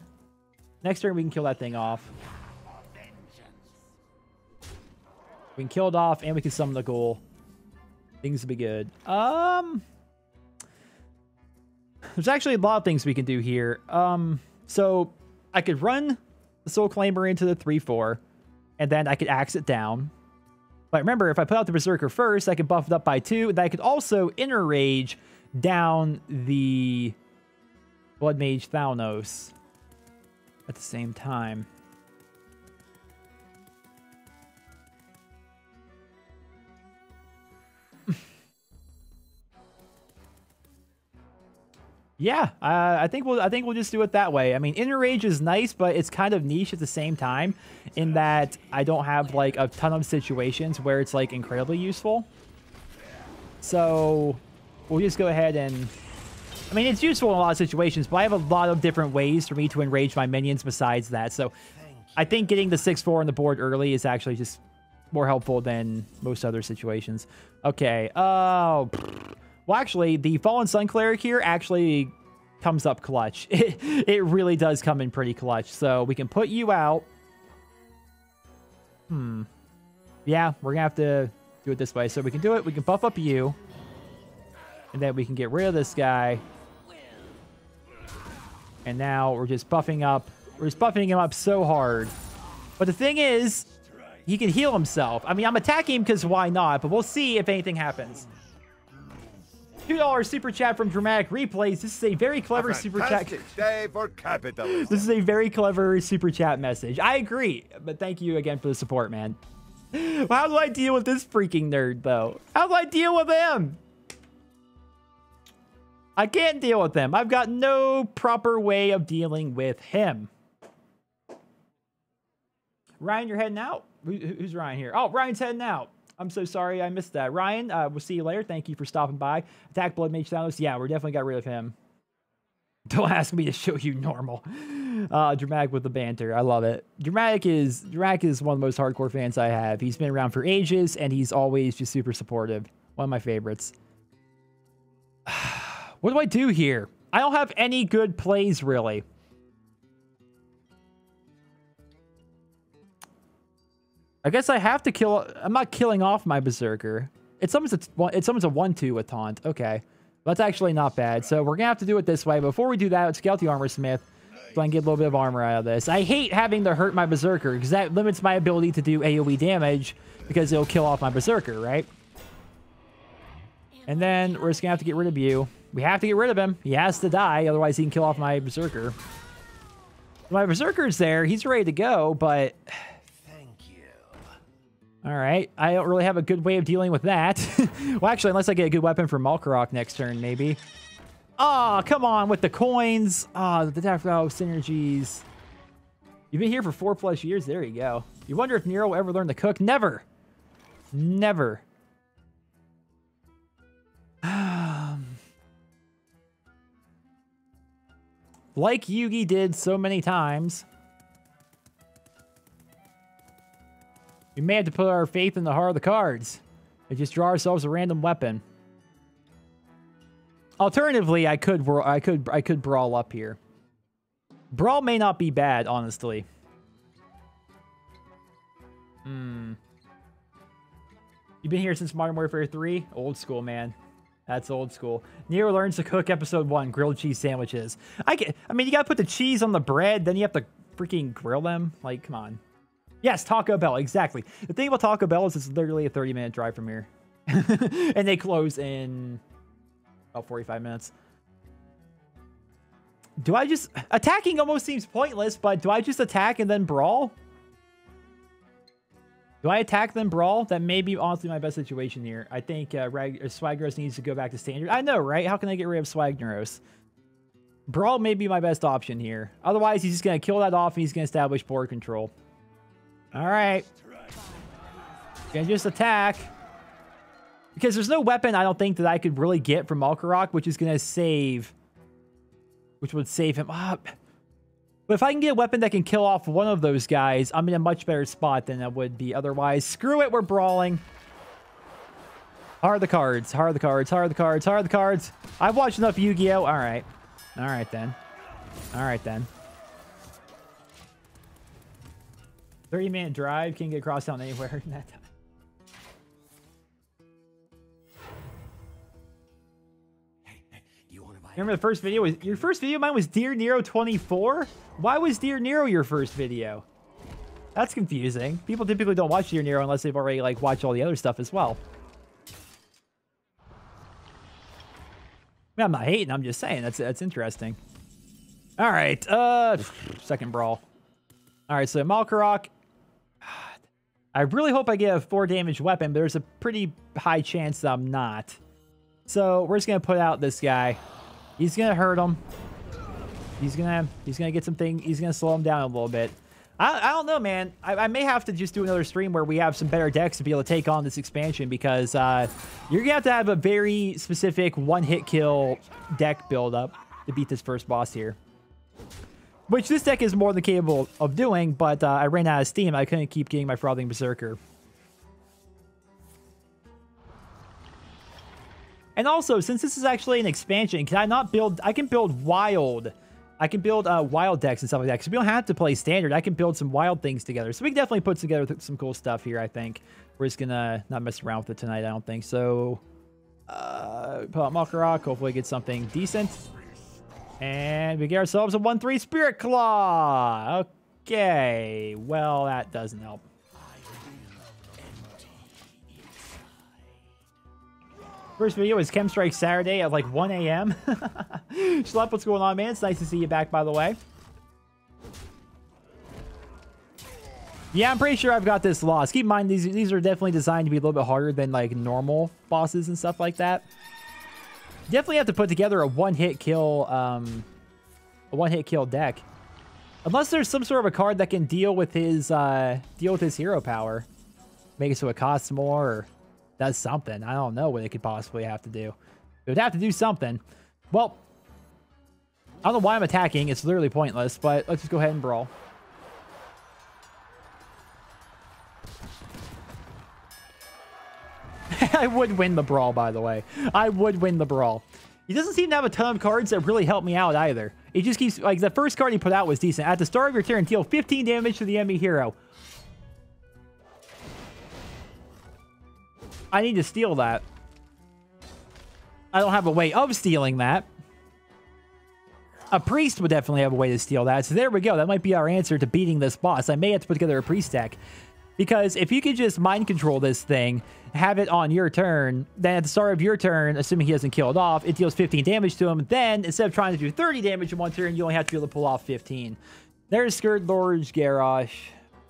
Next turn, we can kill that thing off. We can kill it off, and we can summon the ghoul. Things will be good. There's actually a lot of things we can do here. So, I could run the Soul Claimer into the 3-4. And then I could axe it down. But remember, if I put out the Berserker first, I could buff it up by 2. And I could also Inner Rage down the Blood Mage Thalnos at the same time. Yeah, I think we'll just do it that way. I mean, Inner Rage is nice, but it's kind of niche at the same time in that I don't have like a ton of situations where it's like incredibly useful. So we'll just go ahead and... I mean, it's useful in a lot of situations, but I have a lot of different ways for me to enrage my minions besides that. So I think getting the 6-4 on the board early is actually just more helpful than most other situations. Okay, oh... Well, actually, the Fallen Sun Cleric here actually comes up clutch. It really does come in pretty clutch. So we can put you out. Yeah, we're going to have to do it this way. So we can do it. We can buff up you. And then we can get rid of this guy. And now we're just buffing up. We're just buffing him up so hard. But the thing is, he can heal himself. I mean, I'm attacking him because why not? But we'll see if anything happens. $2 super chat from Dramatic Replays. This is a very clever super chat. Day for capitalism. This is a very clever super chat message. I agree. But thank you again for the support, man. How do I deal with this freaking nerd, though? How do I deal with him? I can't deal with him. I've got no proper way of dealing with him. Ryan, you're heading out? Who's Ryan here? Oh, Ryan's heading out. I'm so sorry I missed that. Ryan, we'll see you later. Thank you for stopping by. Attack Blood Mage Thanos. Yeah, we're definitely got rid of him. Don't ask me to show you normal. Dramatic with the banter. I love it. Dramatic is one of the most hardcore fans I have. He's been around for ages, and he's always just super supportive. One of my favorites. What do I do here? I don't have any good plays, really. I guess I have to kill... I'm not killing off my Berserker. It's almost a 1-2 with Taunt. Okay. That's actually not bad. So we're going to have to do it this way. Before we do that, let's scout the Armor Smith. So I can get a little bit of armor out of this. I hate having to hurt my Berserker because that limits my ability to do AoE damage because it'll kill off my Berserker, right? And then we're just going to have to get rid of you. We have to get rid of him. He has to die. Otherwise, he can kill off my Berserker. My Berserker's there. He's ready to go, but... All right. I don't really have a good way of dealing with that. Well, actually, unless I get a good weapon from Malkarok next turn, maybe. Oh, come on with the coins. Oh, the synergies. You've been here for 4+ years. There you go. You wonder if Nero will ever learn to cook? Never. Never. Like Yugi did so many times. We may have to put our faith in the heart of the cards and just draw ourselves a random weapon. Alternatively, I could brawl up here. Brawl may not be bad, honestly. You've been here since Modern Warfare 3? Old school, man. That's old school. Nero learns to cook episode 1, grilled cheese sandwiches. I mean, you gotta put the cheese on the bread, then you have to freaking grill them. Like, come on. Yes, Taco Bell, exactly. The thing about Taco Bell is it's literally a 30-minute drive from here. And they close in about 45 minutes. Do I just... Attacking almost seems pointless, but do I just attack and then brawl? Do I attack then brawl? That may be honestly my best situation here. I think Swagneros needs to go back to standard. I know, right? How can I get rid of Swagneros? Brawl may be my best option here. Otherwise, he's just going to kill that off and he's going to establish board control. All right. Gonna just attack. Because there's no weapon I don't think that I could really get from Malkarok, which is going to save... Which would save him up. But if I can get a weapon that can kill off one of those guys, I'm in a much better spot than I would be otherwise. Screw it, we're brawling. Hard the cards, hard the cards, hard the cards, hard the cards. I've watched enough Yu-Gi-Oh! All right. All right, then. All right, then. 30-minute drive, can't get across town anywhere in that time. Remember the first video? Your first video of mine was Dear Nero 24? Why was Dear Nero your first video? That's confusing. People typically don't watch Dear Nero unless they've already like watched all the other stuff as well. I mean, I'm not hating, I'm just saying that's interesting. All right, second brawl. All right, so Malkarok. I really hope I get a 4 damage weapon, but there's a pretty high chance that I'm not. So we're just gonna put out this guy. He's gonna hurt him. He's gonna get something. He's gonna slow him down a little bit. I don't know, man. I may have to just do another stream where we have some better decks to be able to take on this expansion because you're gonna have to have a very specific one-hit kill deck build up to beat this first boss here. Which this deck is more than capable of doing, but I ran out of steam. I couldn't keep getting my Frothing Berserker. And also, since this is actually an expansion, can I not build... I can build wild... I can build wild decks and stuff like that. Because we don't have to play standard. I can build some wild things together. So we can definitely put together some cool stuff here, I think. We're just going to not mess around with it tonight, I don't think. So, Pull out Makarok. Hopefully get something decent. And we get ourselves a 1/3 Spirit Claw. Okay. Well, that doesn't help. First video is Chem Strike Saturday at like 1 a.m. Schlep, what's going on, man? It's nice to see you back, by the way. Yeah, I'm pretty sure I've got this lost. Keep in mind, these are definitely designed to be a little bit harder than like normal bosses and stuff like that. Definitely have to put together a one-hit kill deck. Unless there's some sort of a card that can deal with his hero power. Make it so it costs more or does something. I don't know what it could possibly have to do. It would have to do something. Well, I don't know why I'm attacking. It's literally pointless, but let's just go ahead and brawl. I would win the brawl, by the way. I would win the brawl. He doesn't seem to have a ton of cards that really help me out either. He just keeps, like, the first card he put out was decent. At the start of your turn, deal 15 damage to the enemy hero. I need to steal that. I don't have a way of stealing that. A priest would definitely have a way to steal that. So there we go. That might be our answer to beating this boss. I may have to put together a priest deck. Because if you could just mind control this thing, have it on your turn, then at the start of your turn, assuming he doesn't kill it off, it deals 15 damage to him. Then, instead of trying to do 30 damage in one turn, you only have to be able to pull off 15. There's Scourge Lord Garrosh.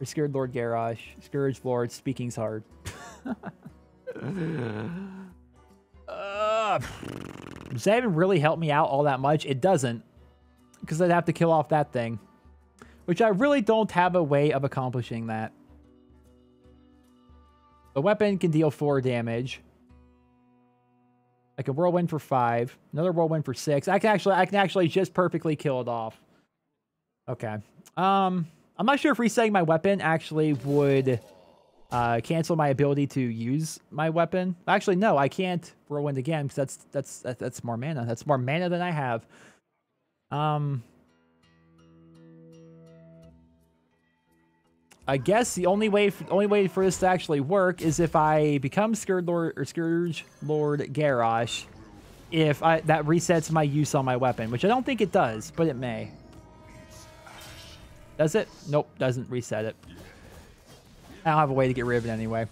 Or Scourge Lord Garrosh. Scourge Lord, speaking's hard. Does that even really help me out all that much? It doesn't. Because I'd have to kill off that thing. Which I really don't have a way of accomplishing that. The weapon can deal 4 damage. I can whirlwind for 5. Another whirlwind for 6. I can actually just perfectly kill it off. Okay. I'm not sure if resetting my weapon actually would cancel my ability to use my weapon. Actually, no, I can't whirlwind again because that's more mana. That's more mana than I have. I guess the only way for this to actually work is if I become Scourge Lord Garrosh, if that resets my use on my weapon, which I don't think it does, but it may. Does it? Nope, doesn't reset it. I don't have a way to get rid of it anyway.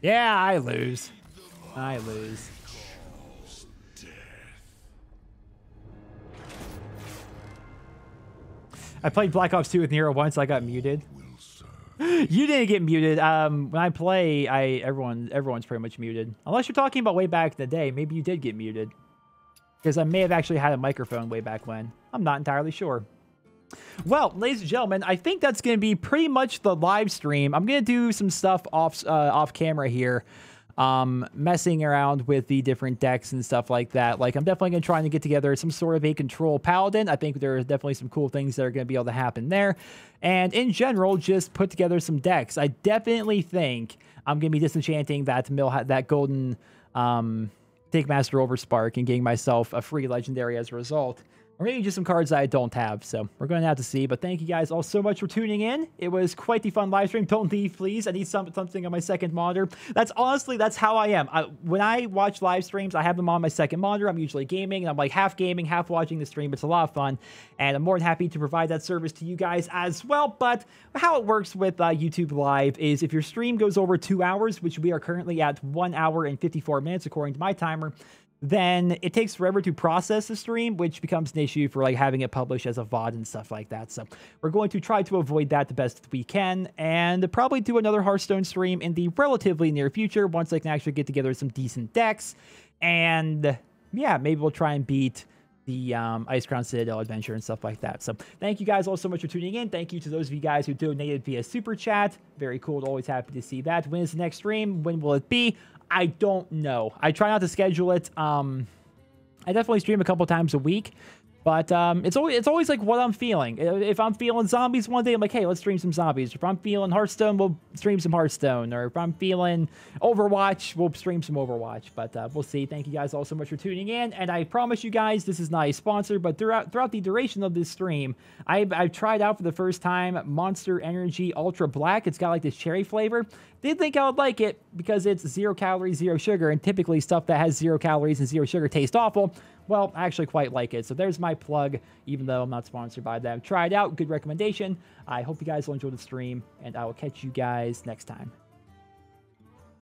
Yeah, I lose. I lose. I played Black Ops 2 with Nero once. I got muted. You didn't get muted. When I play, everyone's pretty much muted. Unless you're talking about way back in the day. Maybe you did get muted. Because I may have actually had a microphone way back when. I'm not entirely sure. Well, ladies and gentlemen, I think that's going to be pretty much the live stream. I'm going to do some stuff off camera here. Messing around with the different decks and stuff like that. Like, I'm definitely going to try to get together some sort of a control paladin. I think there are definitely some cool things that are going to be able to happen there. And in general, just put together some decks. I definitely think I'm going to be disenchanting that golden Take Master Overspark and getting myself a free legendary as a result. Or maybe just some cards that I don't have. So we're going to have to see. But thank you guys all so much for tuning in. It was quite the fun live stream. Don't leave, please. I need something on my second monitor. That's how I am. When I watch live streams, I have them on my second monitor. I'm usually gaming. And I'm like half gaming, half watching the stream. It's a lot of fun. And I'm more than happy to provide that service to you guys as well. But how it works with YouTube Live is if your stream goes over 2 hours, which we are currently at 1 hour and 54 minutes according to my timer, then it takes forever to process the stream, which becomes an issue for like having it published as a VOD and stuff like that. So we're going to try to avoid that the best we can and probably do another Hearthstone stream in the relatively near future once I can actually get together some decent decks. And yeah, maybe we'll try and beat the Ice Crown Citadel adventure and stuff like that. So thank you guys all so much for tuning in. Thank you to those of you guys who donated via Super Chat. Very cool. Always happy to see that. When is the next stream? When will it be? I don't know. I try not to schedule it. I definitely stream a couple times a week, But it's always like what I'm feeling. If I'm feeling zombies one day, I'm like, hey, let's stream some zombies. If I'm feeling Hearthstone, we'll stream some Hearthstone. Or if I'm feeling Overwatch, we'll stream some Overwatch. But we'll see. Thank you guys all so much for tuning in. And I promise you guys, this is not a sponsor, but throughout the duration of this stream, I've tried out for the first time Monster Energy Ultra Black. It's got like this cherry flavor. Didn't think I would like it because it's 0 calories, 0 sugar, and typically stuff that has 0 calories and 0 sugar tastes awful. Well, I actually quite like it. So there's my plug, even though I'm not sponsored by them. Try it out. Good recommendation. I hope you guys will enjoy the stream, and I will catch you guys next time.